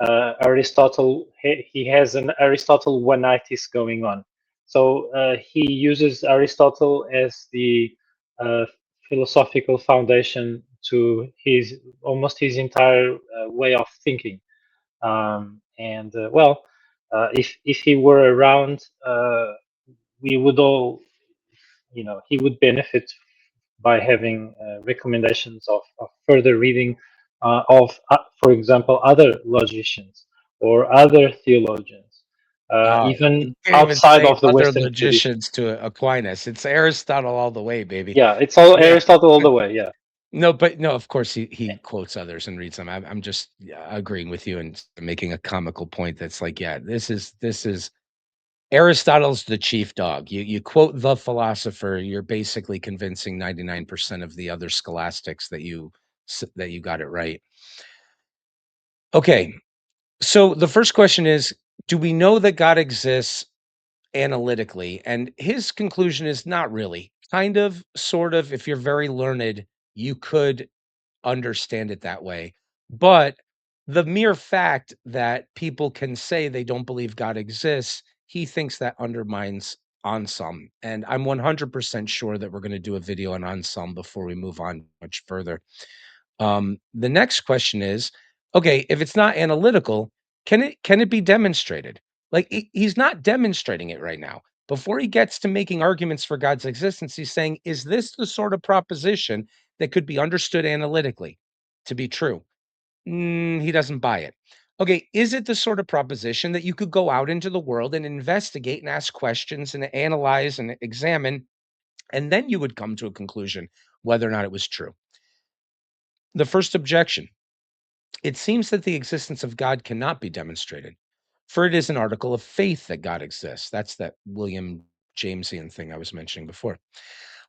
Aristotle. He has an Aristotle one-itis going on. So he uses Aristotle as the uh, philosophical foundation to his almost his entire way of thinking. And well, if he were around, we would all, he would benefit by having recommendations of further reading for example, other logicians or other theologians, even you can't even outside say of the other Western tradition. logicians to Aquinas. It's Aristotle all the way, baby. Yeah, it's all Yeah. Aristotle all the way. Yeah. No, but no, of course, he quotes others and reads them. I'm just, yeah, agreeing with you and making a comical point that's like, yeah, this is Aristotle's the chief dog. You quote the philosopher, you're basically convincing 99% of the other scholastics that you got it right. Okay, so the first question is, do we know that God exists analytically? And his conclusion is not really. Kind of, sort of, if you're very learned, you could understand it that way. But the mere fact that people can say they don't believe God exists, he thinks that undermines Anselm. And I'm 100% sure that we're going to do a video on Anselm before we move on much further. The next question is, okay, if it's not analytical, can it be demonstrated? Like he's not demonstrating it right now. Before he gets to making arguments for God's existence, he's saying, is this the sort of proposition that could be understood analytically to be true? He doesn't buy it. Okay, is it the sort of proposition that you could go out into the world and investigate and ask questions and analyze and examine, and then you would come to a conclusion whether or not it was true? The first objection: it seems that the existence of God cannot be demonstrated, for it is an article of faith that God exists. That's that William Jamesian thing I was mentioning before.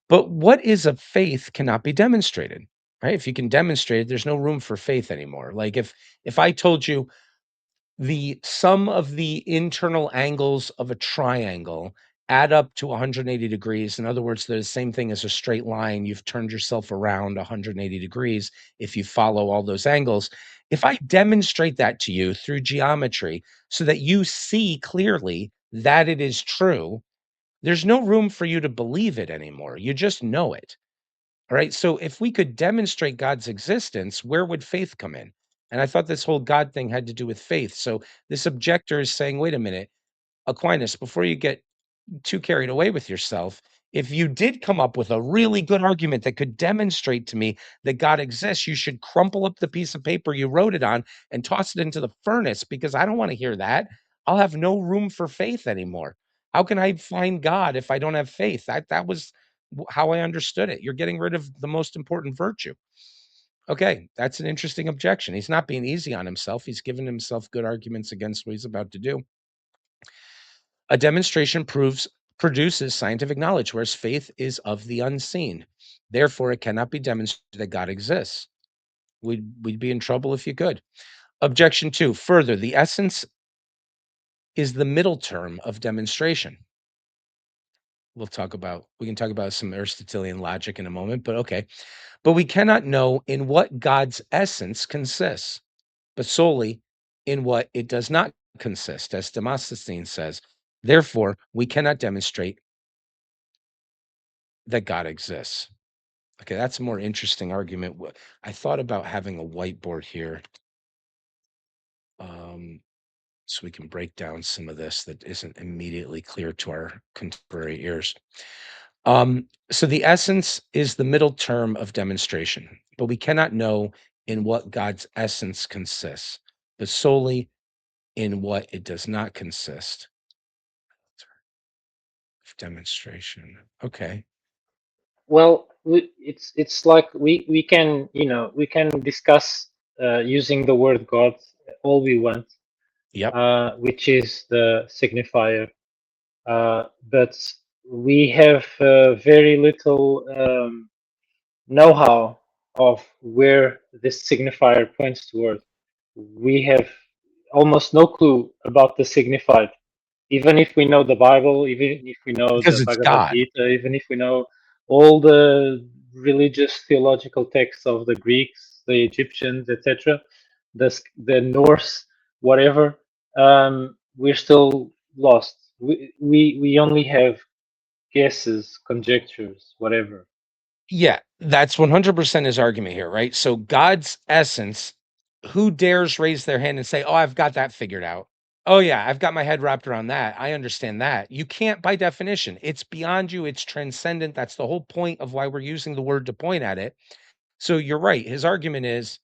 But what is a faith cannot be demonstrated, right? If you can demonstrate it, there's no room for faith anymore. Like if I told you the sum of the internal angles of a triangle add up to 180 degrees. In other words, they're the same thing as a straight line. You've turned yourself around 180 degrees if you follow all those angles. If I demonstrate that to you through geometry so that you see clearly that it is true, there's no room for you to believe it anymore. You just know it. All right. So if we could demonstrate God's existence, where would faith come in? And I thought this whole God thing had to do with faith. So this objector is saying, wait a minute, Aquinas, before you get too carried away with yourself, if you did come up with a really good argument that could demonstrate to me that God exists, you should crumple up the piece of paper you wrote it on and toss it into the furnace, because I don't want to hear that. I'll have no room for faith anymore. How can I find God if I don't have faith? That was how I understood it. You're getting rid of the most important virtue. Okay, that's an interesting objection. He's not being easy on himself. He's given himself good arguments against what he's about to do. A demonstration produces scientific knowledge, whereas faith is of the unseen. Therefore, it cannot be demonstrated that God exists. We'd be in trouble if you could. Objection two: further, the essence is the middle term of demonstration. We can talk about some Aristotelian logic in a moment, but okay. But we cannot know in what God's essence consists, but solely in what it does not consist, as Demosthenes says. Therefore, we cannot demonstrate that God exists. Okay, that's a more interesting argument. I thought about having a whiteboard here, um, so we can break down some of this that isn't immediately clear to our contemporary ears. So the essence is the middle term of demonstration, but we cannot know in what God's essence consists, but solely in what it does not consist of demonstration. Okay. Well, it's like we can, we can discuss using the word God all we want, Yep. which is the signifier, but we have very little know-how of where this signifier points toward. We have almost no clue about the signified, even if we know the Bible, even if we know Because the it's Bhagavad God. Gita, even if we know all the religious theological texts of the Greeks, the Egyptians, etc., the Norse, whatever, we're still lost. We only have guesses, conjectures, whatever. Yeah, that's 100% his argument here, right? So God's essence, who dares raise their hand and say, "Oh, I've got that figured out. Oh yeah, I've got my head wrapped around that. I understand that." You can't by definition. It's beyond you, it's transcendent. That's the whole point of why we're using the word to point at it. So you're right. His argument is,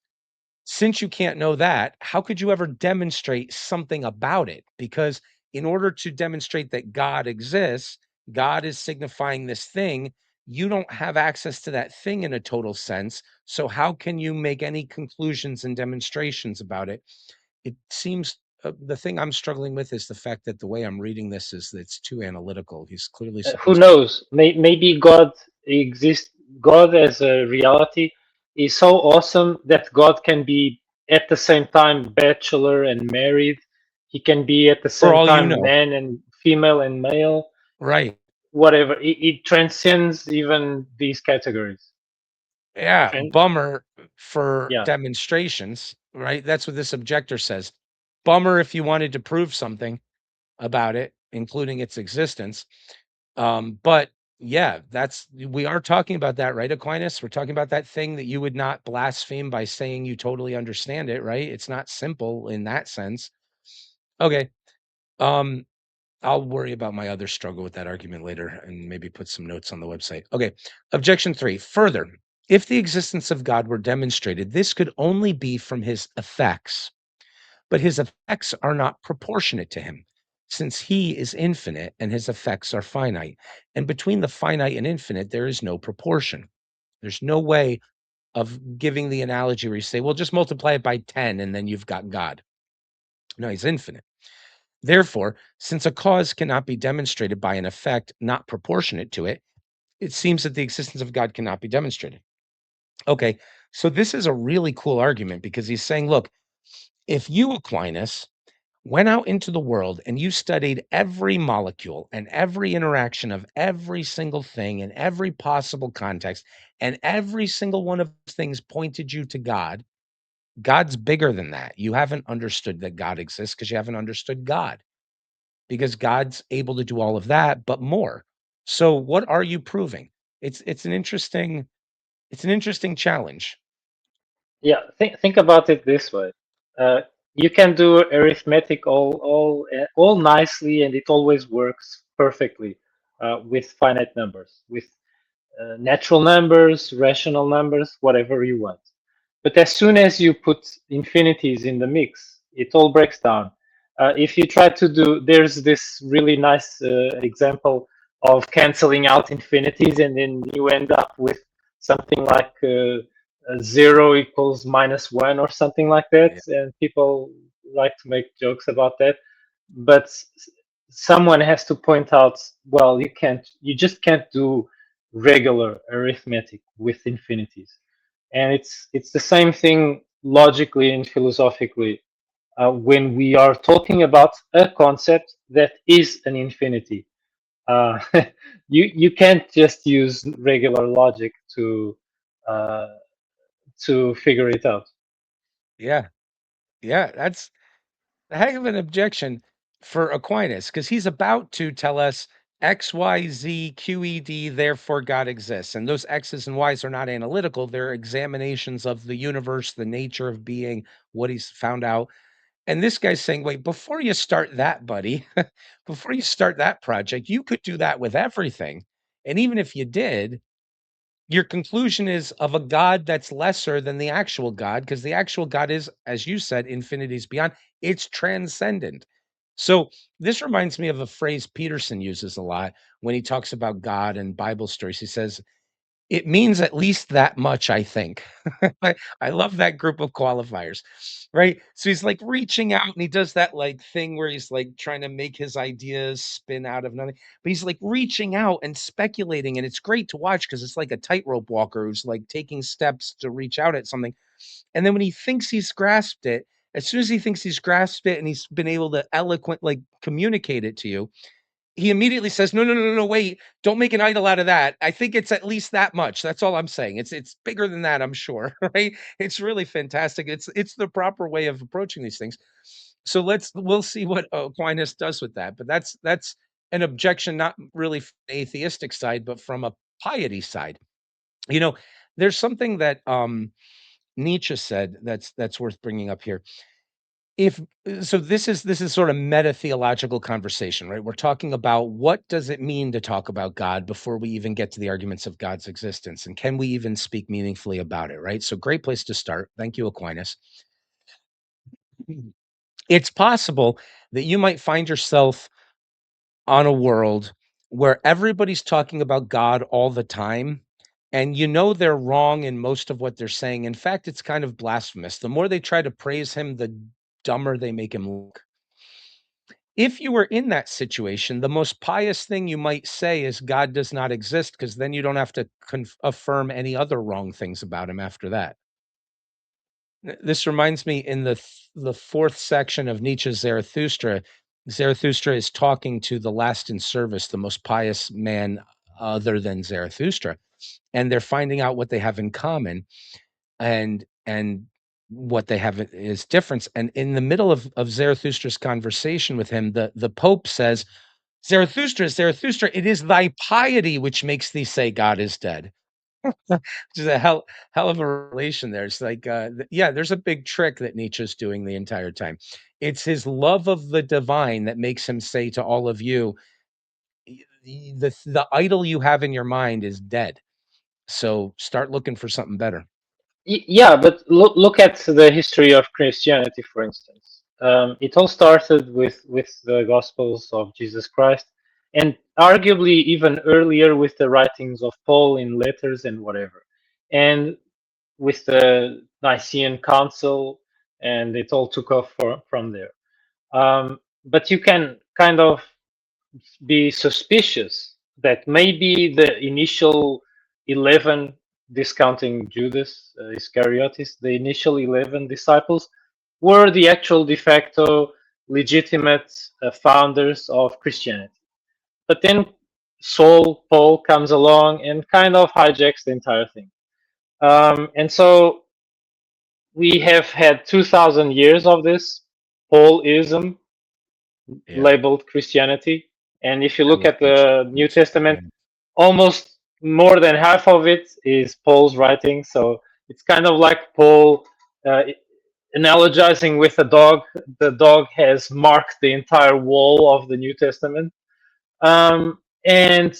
since you can't know that, how could you ever demonstrate something about it? Because in order to demonstrate that God exists, God is signifying this thing. you don't have access to that thing in a total sense. So how can you make any conclusions and demonstrations about it? It seems the thing I'm struggling with is the fact that the way I'm reading this is that it's too analytical. He's clearly Who supposed to. knows? Maybe God exists. God as a reality is so awesome that God can be at the same time bachelor and married. He can be at the For same all you time know. man and female and male. Right. Whatever. It transcends even these categories. Yeah. Tran- Bummer for yeah. demonstrations, right? That's what this objector says. Bummer if you wanted to prove something about it, including its existence. But yeah, we are talking about that, right, Aquinas? We're talking about that thing that you would not blaspheme by saying you totally understand it, right? It's not simple in that sense. Okay. Um, I'll worry about my other struggle with that argument later and maybe put some notes on the website. Okay. Objection 3. Further, if the existence of God were demonstrated, this could only be from his effects, but his effects are not proportionate to him, since he is infinite and his effects are finite. And between the finite and infinite, there is no proportion. There's no way of giving the analogy where you say, well, just multiply it by 10 and then you've got God. No, he's infinite. Therefore, since a cause cannot be demonstrated by an effect not proportionate to it, it seems that the existence of God cannot be demonstrated. Okay, so this is a really cool argument because he's saying, look, if you, Aquinas, went out into the world and you studied every molecule and every interaction of every single thing in every possible context, and every single one of those things pointed you to God, God's bigger than that. You haven't understood that God exists because you haven't understood God, because God's able to do all of that, but more. So what are you proving? It's an interesting challenge. Yeah. Think about it this way. Uh, you can do arithmetic all nicely, and it always works perfectly with finite numbers, with natural numbers, rational numbers, whatever you want. But as soon as you put infinities in the mix, it all breaks down. If you try to do, there's this really nice example of canceling out infinities, and then you end up with something like 0 = -1 or something like that. Yeah. And people like to make jokes about that. But someone has to point out, well, you just can't do regular arithmetic with infinities. And it's the same thing logically and philosophically when we are talking about a concept that is an infinity. uh, you can't just use regular logic uh, to figure it out. Yeah. Yeah. That's a heck of an objection for Aquinas because he's about to tell us X, Y, Z, Q, E, D, therefore God exists. And those X's and Y's are not analytical. They're examinations of the universe, the nature of being, what he's found out. And this guy's saying, wait, before you start that, buddy, before you start that project, you could do that with everything. And even if you did, your conclusion is of a God that's lesser than the actual God, because the actual God is, as you said, infinities beyond. It's transcendent. So this reminds me of a phrase Peterson uses a lot when he talks about God and Bible stories. He says, it means at least that much, I think. I love that group of qualifiers, right? So he's like reaching out and he does that like thing where he's like trying to make his ideas spin out of nothing, but he's like reaching out and speculating. And it's great to watch because it's like a tightrope walker who's like taking steps to reach out at something. And then when he thinks he's grasped it, as soon as he thinks he's grasped it and he's been able to eloquent like communicate it to you, he immediately says, "No, no, no, no, wait, don't make an idol out of that. I think it's at least that much. That's all I'm saying. It's bigger than that, I'm sure." Right? It's really fantastic. It's the proper way of approaching these things. So we'll see what Aquinas does with that. But that's an objection, not really from the atheistic side, but from a piety side. You know, there's something that Nietzsche said that's worth bringing up here. If so this is sort of meta theological conversation, right? We're talking about what does it mean to talk about God before we even get to the arguments of God's existence, and can we even speak meaningfully about it, right? So great place to start. Thank you, Aquinas. It's possible that you might find yourself on a world where everybody's talking about God all the time, and you know they're wrong in most of what they're saying. In fact, it's kind of blasphemous. The more they try to praise him, the dumber they make him look. If you were in that situation, the most pious thing you might say is God does not exist, because then you don't have to affirm any other wrong things about him after that. This reminds me in the fourth section of Nietzsche's Zarathustra. Zarathustra is talking to the last in service, the most pious man other than Zarathustra, and they're finding out what they have in common, and what they have is difference. And in the middle of Zarathustra's conversation with him, the Pope says, Zarathustra, Zarathustra, it is thy piety which makes thee say God is dead. Which is a hell of a relation there. It's like, yeah, there's a big trick that Nietzsche's doing the entire time. It's his love of the divine that makes him say to all of you, the idol you have in your mind is dead. So start looking for something better. Yeah, but look at the history of Christianity, for instance. It all started with the Gospels of Jesus Christ, and arguably even earlier with the writings of Paul in letters and whatever, and with the Nicene Council, and it all took off from there. But you can kind of be suspicious that maybe the initial 11, discounting Judas Iscariotes, the initial 11 disciples were the actual de facto legitimate founders of Christianity. But then Paul comes along and kind of hijacks the entire thing. And so we have had 2,000 years of this Paulism Yeah, labeled Christianity. And if you I look love at that the New shit. Testament, Yeah. almost more than half of it is Paul's writing. So it's kind of like Paul uh, analogizing with a dog. The dog has marked the entire wall of the New Testament. And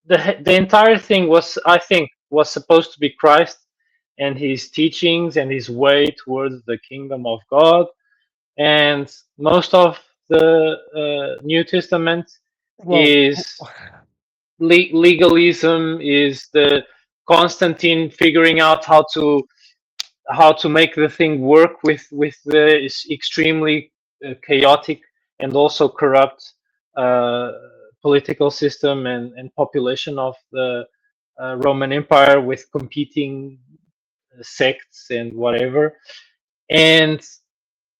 the entire thing was, I think, was supposed to be Christ and his teachings and his way towards the kingdom of God. And most of the New Testament Well, is legalism, is the Constantine figuring out how to make the thing work with the extremely chaotic and also corrupt uh, political system and population of the Roman Empire with competing sects and whatever. And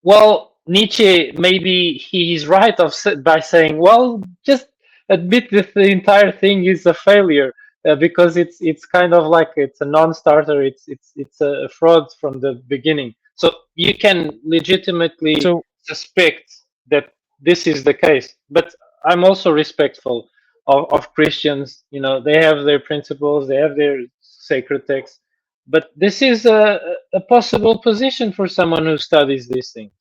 well, Nietzsche, maybe he's right by saying, well, just admit that the entire thing is a failure because it's kind of like it's a non-starter. It's a fraud from the beginning. So you can legitimately so suspect that this is the case. But I'm also respectful of Christians. You know, they have their principles, they have their sacred texts. But this is a possible position for someone who studies these things.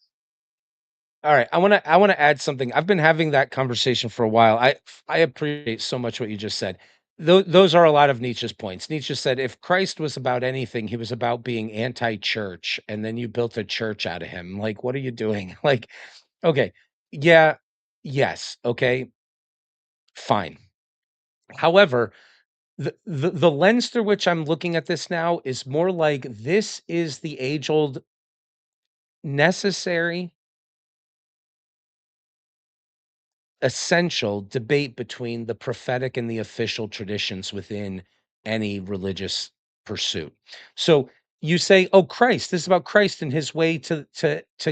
all right, I wanna add something. I've been having that conversation for a while. I appreciate so much what you just said. Those are a lot of Nietzsche's points. Nietzsche said if Christ was about anything, he was about being anti-church, and then you built a church out of him. Like, what are you doing? Like, okay, yeah, yes, okay, fine. However, the lens through which I'm looking at this now is more like this is the age-old necessary essential debate between the prophetic and the official traditions within any religious pursuit. So you say, "Oh, Christ, this is about Christ and his way to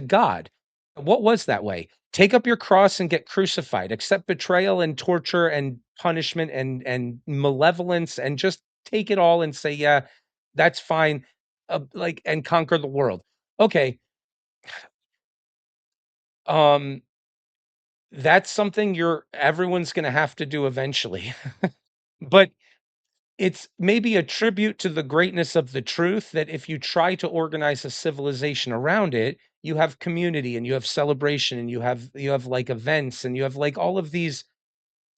God." What was that way? Take up your cross and get crucified, accept betrayal and torture and punishment and malevolence and just take it all and say, "Yeah, that's fine." Like and conquer the world. Okay, um that's something everyone's going to have to do eventually. But it's maybe a tribute to the greatness of the truth that if you try to organize a civilization around it, you have community and you have celebration and you have like events and you have like all of these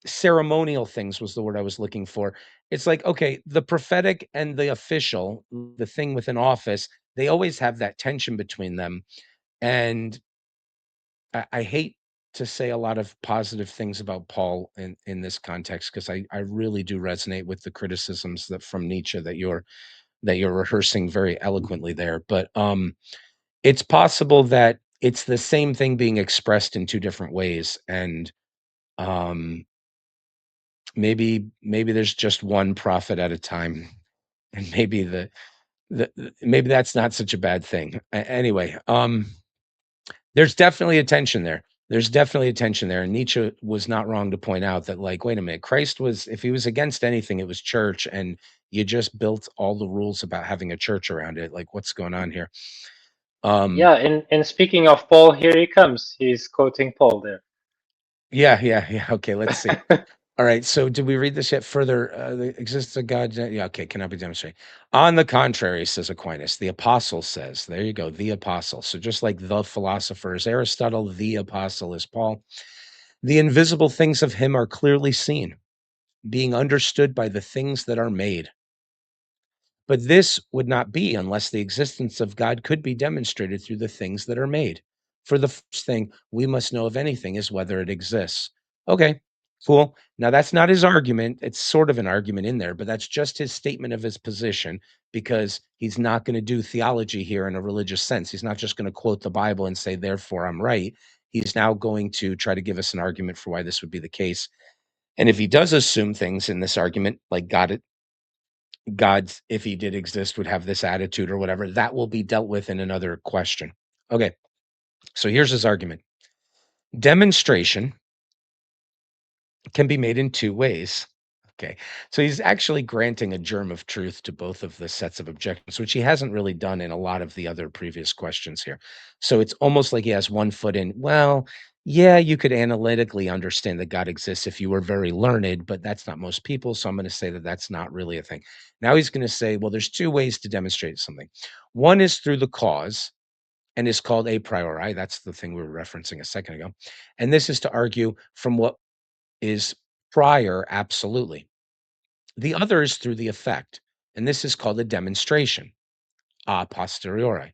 ceremonial things was the word I was looking for. It's like, okay, the prophetic and the official, the thing with an office, they always have that tension between them. And I hate to say a lot of positive things about Paul in this context because I really do resonate with the criticisms that from Nietzsche that you're rehearsing very eloquently there. But it's possible that it's the same thing being expressed in two different ways, and um, maybe there's just one prophet at a time, and maybe maybe that's not such a bad thing. Anyway, there's definitely a tension there. There's definitely a tension there, and Nietzsche was not wrong to point out that, like, wait a minute, Christ was, if he was against anything, it was church, and you just built all the rules about having a church around it. Like, what's going on here? Um, Yeah, and speaking of Paul, here he comes. He's quoting Paul there. yeah. Okay, let's see. All right. So, did we read this yet further? The existence of God. Yeah. Okay. Cannot be demonstrated. On the contrary, says Aquinas, the apostle says, there you go, the apostle. So, just like the philosophers, Aristotle, the apostle is Paul. The invisible things of him are clearly seen, being understood by the things that are made. But this would not be unless the existence of God could be demonstrated through the things that are made. For the first thing we must know of anything is whether it exists. Okay, cool. Now, that's not his argument. It's sort of an argument in there, but that's just his statement of his position because he's not going to do theology here in a religious sense. He's not just going to quote the Bible and say, therefore, I'm right. He's now going to try to give us an argument for why this would be the case. And if he does assume things in this argument, like God's, if he did exist, would have this attitude or whatever, that will be dealt with in another question. Okay, so here's his argument. Demonstration can be made in two ways. Okay, so he's actually granting a germ of truth to both of the sets of objections, which he hasn't really done in a lot of the other previous questions here. So it's almost like he has one foot in, well, yeah, you could analytically understand that God exists if you were very learned, but that's not most people. So I'm going to say that that's not really a thing. Now he's going to say, well, there's two ways to demonstrate something. One is through the cause and is called a priori. That's the thing we were referencing a second ago. And this is to argue from what is prior absolutely. The other is through the effect, and this is called a demonstration a posteriori.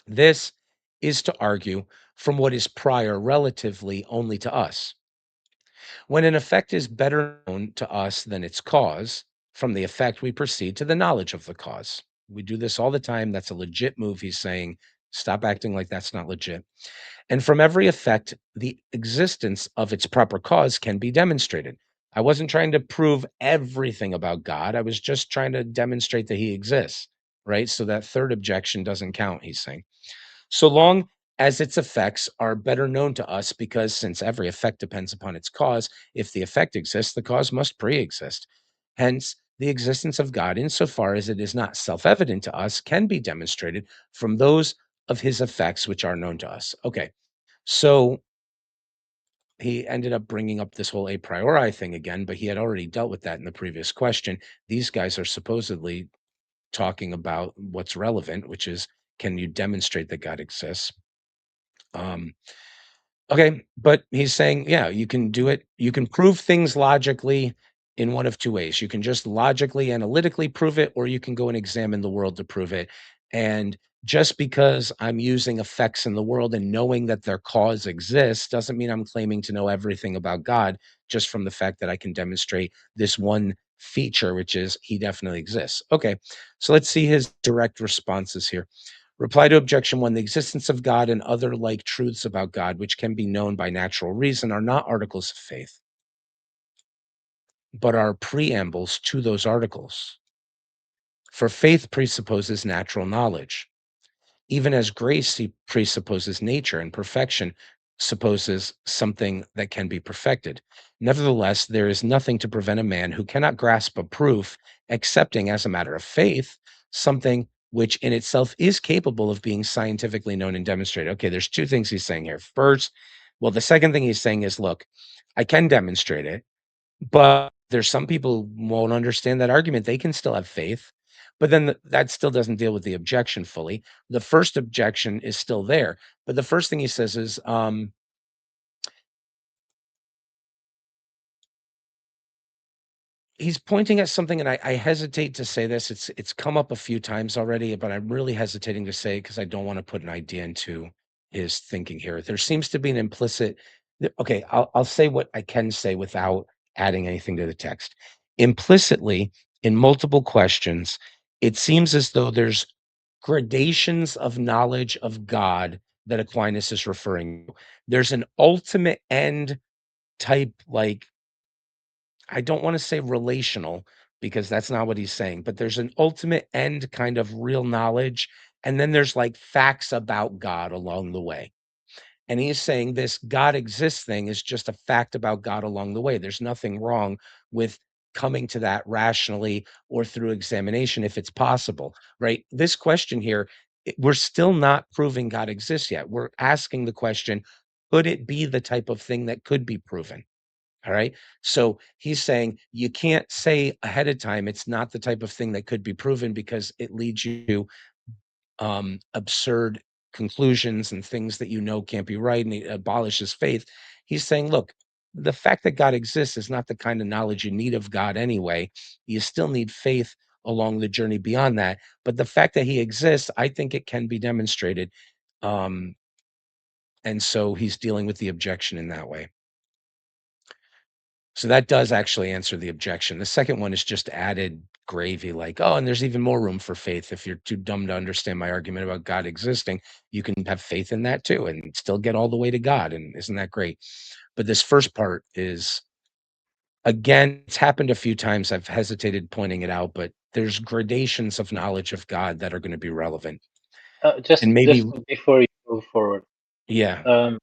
This is to argue from what is prior relatively only to us. When an effect is better known to us than its cause, from the effect we proceed to the knowledge of the cause. We do this all the time. That's a legit move. He's saying, stop acting like that's not legit. And from every effect, the existence of its proper cause can be demonstrated. I wasn't trying to prove everything about God. I was just trying to demonstrate that he exists, right? So that third objection doesn't count, he's saying. So long as its effects are better known to us, because since every effect depends upon its cause, if the effect exists, the cause must pre exist. Hence, the existence of God, insofar as it is not self evident to us, can be demonstrated from those of his effects which are known to us. Okay. So he ended up bringing up this whole a priori thing again, but he had already dealt with that in the previous question. These guys are supposedly talking about what's relevant, which is, can you demonstrate that God exists? Um, Okay, but he's saying, yeah, you can do it. You can prove things logically in one of two ways. You can just logically, analytically prove it, or you can go and examine the world to prove it. And just because I'm using effects in the world and knowing that their cause exists doesn't mean I'm claiming to know everything about God just from the fact that I can demonstrate this one feature, which is he definitely exists. Okay, so let's see his direct responses here. Reply to objection one: the existence of God and other like truths about God, which can be known by natural reason, are not articles of faith, but are preambles to those articles. For faith presupposes natural knowledge, even as grace presupposes nature, and perfection supposes something that can be perfected. Nevertheless, there is nothing to prevent a man who cannot grasp a proof, accepting as a matter of faith something which in itself is capable of being scientifically known and demonstrated. Okay, there's two things he's saying here. First, well, the second thing he's saying is, look, I can demonstrate it, but there's some people who won't understand that argument. They can still have faith, but then that still doesn't deal with the objection fully. The first objection is still there, but the first thing he says is, he's pointing at something, and I hesitate to say this. It's come up a few times already, but I'm really hesitating to say it because I don't want to put an idea into his thinking here. There seems to be an implicit Okay, I'll say what I can say without adding anything to the text. Implicitly, in multiple questions, it seems as though there's gradations of knowledge of God that Aquinas is referring to. There's an ultimate end type, like, I don't want to say relational because that's not what he's saying, but there's an ultimate end kind of real knowledge. And then there's like facts about God along the way. And he's saying this God exists thing is just a fact about God along the way. There's nothing wrong with coming to that rationally or through examination if it's possible, right? This question here, we're still not proving God exists yet. We're asking the question, could it be the type of thing that could be proven? All right. So he's saying you can't say ahead of time it's not the type of thing that could be proven because it leads you to absurd conclusions and things that you know can't be right, and he abolishes faith. He's saying, look, the fact that God exists is not the kind of knowledge you need of God anyway. You still need faith along the journey beyond that. But the fact that he exists, I think it can be demonstrated. Um, and so he's dealing with the objection in that way. So that does actually answer the objection. The second one is just added gravy, like, oh, and there's even more room for faith. If you're too dumb to understand my argument about God existing, you can have faith in that too and still get all the way to God. And isn't that great? But this first part is, again, it's happened a few times. I've hesitated pointing it out, but there's gradations of knowledge of God that are going to be relevant. And Just maybe, before you move forward, yeah, um,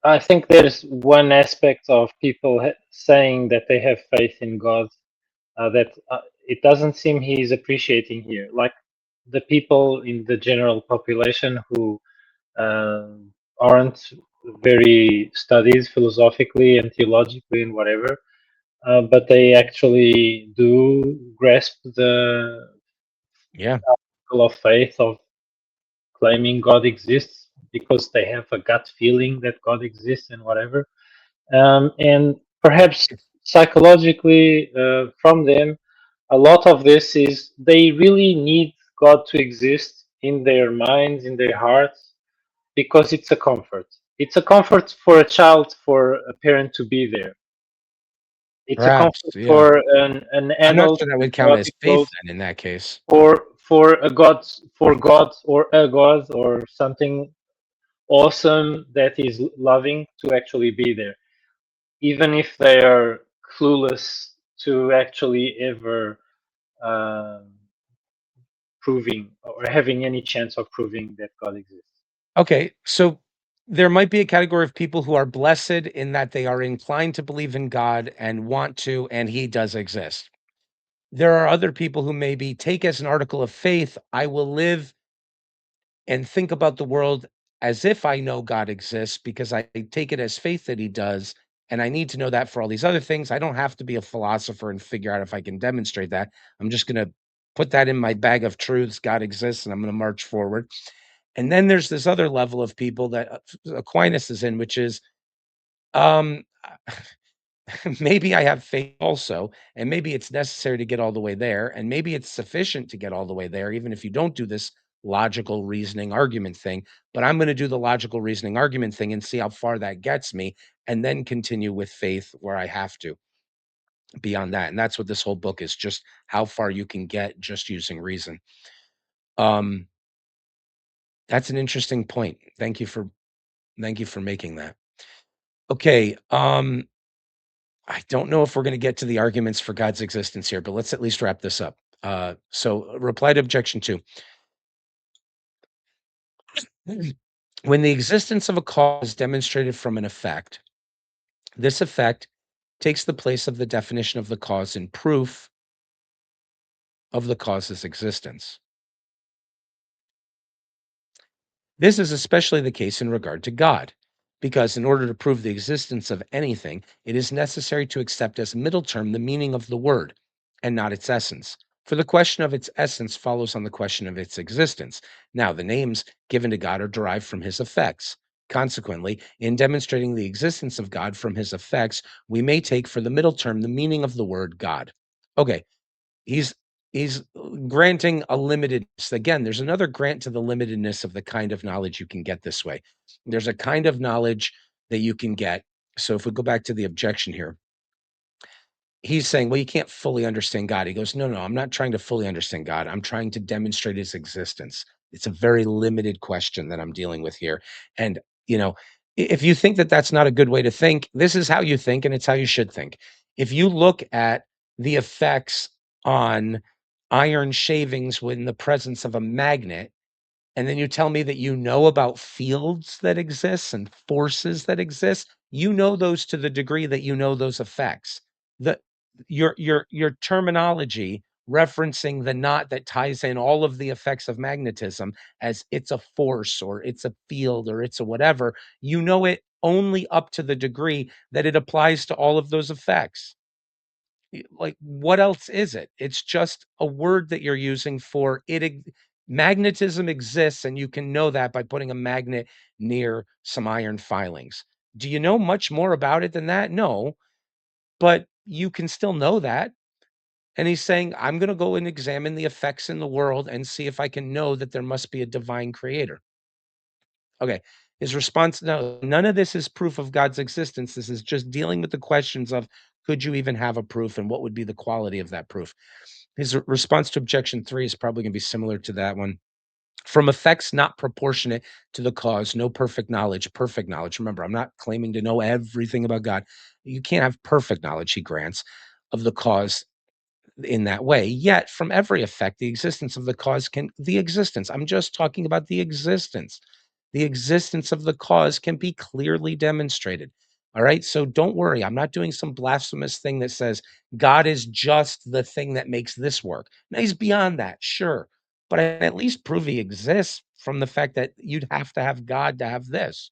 I think there's one aspect of people saying that they have faith in God that it doesn't seem he's appreciating here. Like the people in the general population who aren't very studied philosophically and theologically and whatever, but they actually do grasp the yeah. article of faith of claiming God exists because they have a gut feeling that God exists and whatever. And perhaps psychologically, from them, a lot of this is they really need God to exist in their minds, in their hearts, because it's a comfort. It's a comfort for a child, for a parent to be there. It's a Perhaps, comfort yeah. for an I'm not adult sure that with would count as faith Aritcles, then in that case. for a God, for God or a God or something awesome that is loving to actually be there, even if they are clueless to actually ever um, proving or having any chance of proving that God exists. Okay, so there might be a category of people who are blessed in that they are inclined to believe in God and want to, and he does exist. There are other people who maybe take as an article of faith, I will live and think about the world as if I know God exists because I take it as faith that he does. And I need to know that for all these other things. I don't have to be a philosopher and figure out if I can demonstrate that. I'm just going to put that in my bag of truths. God exists, and I'm going to march forward. And then there's this other level of people that Aquinas is in, which is um, maybe I have faith also, and maybe it's necessary to get all the way there, and maybe it's sufficient to get all the way there, even if you don't do this logical reasoning argument thing. But I'm going to do the logical reasoning argument thing and see how far that gets me, and then continue with faith where I have to beyond that. And that's what this whole book is, just how far you can get just using reason. Um, that's an interesting point. Thank you for making that. Okay. I don't know if we're going to get to the arguments for God's existence here, but let's at least wrap this up. So reply to objection two. When the existence of a cause is demonstrated from an effect, this effect takes the place of the definition of the cause in proof of the cause's existence. This is especially the case in regard to God, because in order to prove the existence of anything, it is necessary to accept as middle term the meaning of the word and not its essence. For the question of its essence follows on the question of its existence. Now, the names given to God are derived from his effects. Consequently, in demonstrating the existence of God from his effects, we may take for the middle term the meaning of the word God. Okay, He's he's granting a limitedness. Again, there's another grant to the limitedness of the kind of knowledge you can get this way. There's a kind of knowledge that you can get. So if we go back to the objection here, he's saying, well, you can't fully understand God. He goes, no, I'm not trying to fully understand God. I'm trying to demonstrate his existence. It's a very limited question that I'm dealing with here. And, you know, if you think that that's not a good way to think, this is how you think, and it's how you should think. If you look at the effects on iron shavings in the presence of a magnet, and then you tell me that you know about fields that exist and forces that exist, you know those to the degree that you know those effects. The your terminology referencing the knot that ties in all of the effects of magnetism as it's a force or it's a field or it's a whatever, you know it only up to the degree that it applies to all of those effects. Like, what else is it? It's just a word that you're using for it. Magnetism exists, and you can know that by putting a magnet near some iron filings. Do you know much more about it than that? No, but you can still know that. And he's saying, I'm going to go and examine the effects in the world and see if I can know that there must be a divine creator. Okay. His response, no, none of this is proof of God's existence. This is just dealing with the questions of could you even have a proof and what would be the quality of that proof? His response to objection 3 is probably going to be similar to that one. From effects not proportionate to the cause, no perfect knowledge, perfect knowledge. Remember, I'm not claiming to know everything about God. You can't have perfect knowledge, he grants, of the cause in that way. Yet, from every effect, the existence of the cause can, the existence, I'm just talking about the existence. The existence of the cause can be clearly demonstrated. All right. So don't worry. I'm not doing some blasphemous thing that says God is just the thing that makes this work. Now, he's beyond that, sure. But I can at least prove he exists from the fact that you'd have to have God to have this.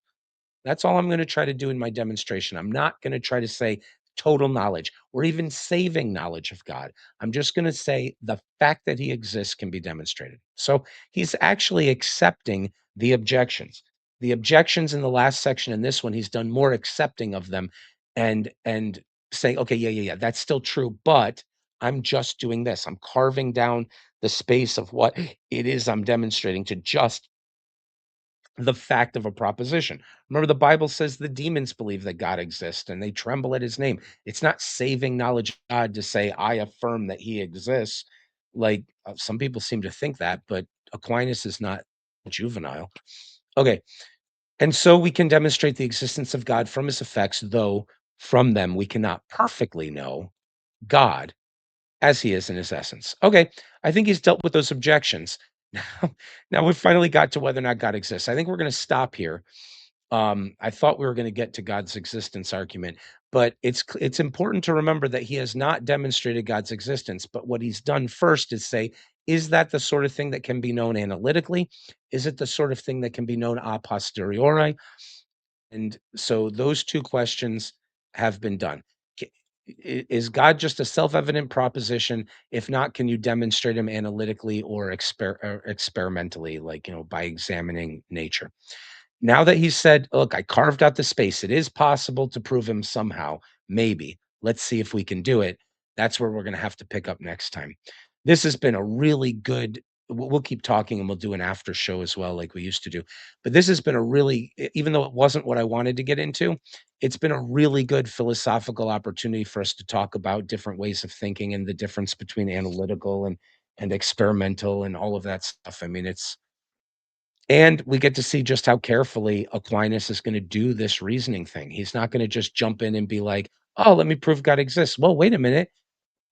That's all I'm going to try to do in my demonstration. I'm not going to try to say total knowledge or even saving knowledge of God. I'm just going to say the fact that he exists can be demonstrated. So he's actually accepting the objections. The objections in the last section and this one, he's done more accepting of them and saying, okay, yeah, that's still true, but I'm just doing this. I'm carving down the space of what it is I'm demonstrating to just the fact of a proposition. Remember, the Bible says the demons believe that God exists and they tremble at his name. It's not saving knowledge of God to say, I affirm that he exists. Like some people seem to think that, but Aquinas is not juvenile. Okay. And so we can demonstrate the existence of God from his effects, though from them we cannot perfectly know God as he is in his essence. Okay, I think he's dealt with those objections. Now we've finally got to whether or not God exists. I think we're going to stop here. I thought we were going to get to God's existence argument, but it's important to remember that he has not demonstrated God's existence. But what he's done first is say, is that the sort of thing that can be known analytically? Is it the sort of thing that can be known a posteriori? And so those two questions have been done. Is God just a self-evident proposition? If not, can you demonstrate him analytically or experimentally, like, by examining nature? Now that he's said, look, I carved out the space, it is possible to prove him somehow. Maybe. Let's see if we can do it. That's where we're going to have to pick up next time. This has been a really good. We'll keep talking and we'll do an after show as well, like we used to do. But this has been a really, even though it wasn't what I wanted to get into, it's been a really good philosophical opportunity for us to talk about different ways of thinking and the difference between analytical and experimental and all of that stuff. I mean, and we get to see just how carefully Aquinas is going to do this reasoning thing. He's not going to just jump in and be like, oh, let me prove God exists. Well, wait a minute.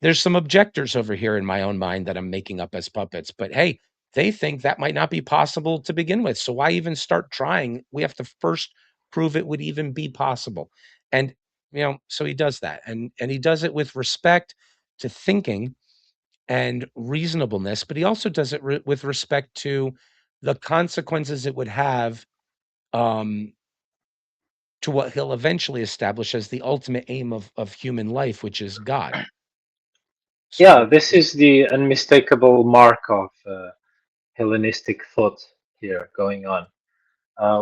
There's some objectors over here in my own mind that I'm making up as puppets. But hey, they think that might not be possible to begin with. So why even start trying? We have to first prove it would even be possible. And, so he does that. And he does it with respect to thinking and reasonableness, but he also does it with respect to the consequences it would have um, to what he'll eventually establish as the ultimate aim of human life, which is God. Yeah, So, this is the unmistakable mark of Hellenistic thought here going on,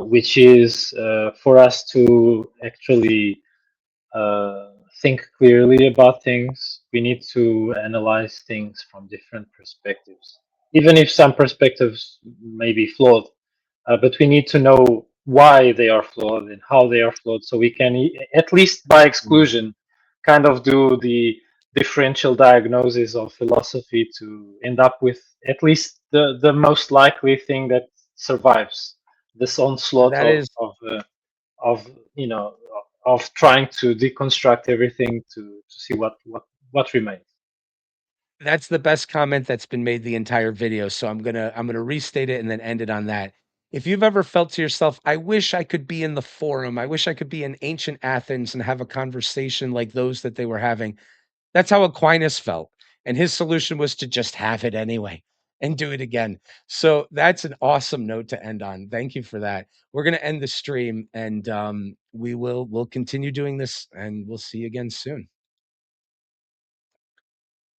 which is for us to actually think clearly about things. We need to analyze things from different perspectives, even if some perspectives may be flawed. But we need to know why they are flawed and how they are flawed, so we can at least by Mm. exclusion kind of do the differential diagnosis of philosophy to end up with at least the most likely thing that survives this onslaught That is of you know of trying to deconstruct everything to see what remains. That's the best comment that's been made the entire video, so I'm gonna restate it and then end it on that. If you've ever felt to yourself, "I wish I could be in the forum. I wish I could be in ancient Athens and have a conversation like those that they were having." That's how Aquinas felt, and his solution was to just have it anyway and do it again. So that's an awesome note to end on. Thank you for that. We're gonna end the stream, and we'll continue doing this, and we'll see you again soon.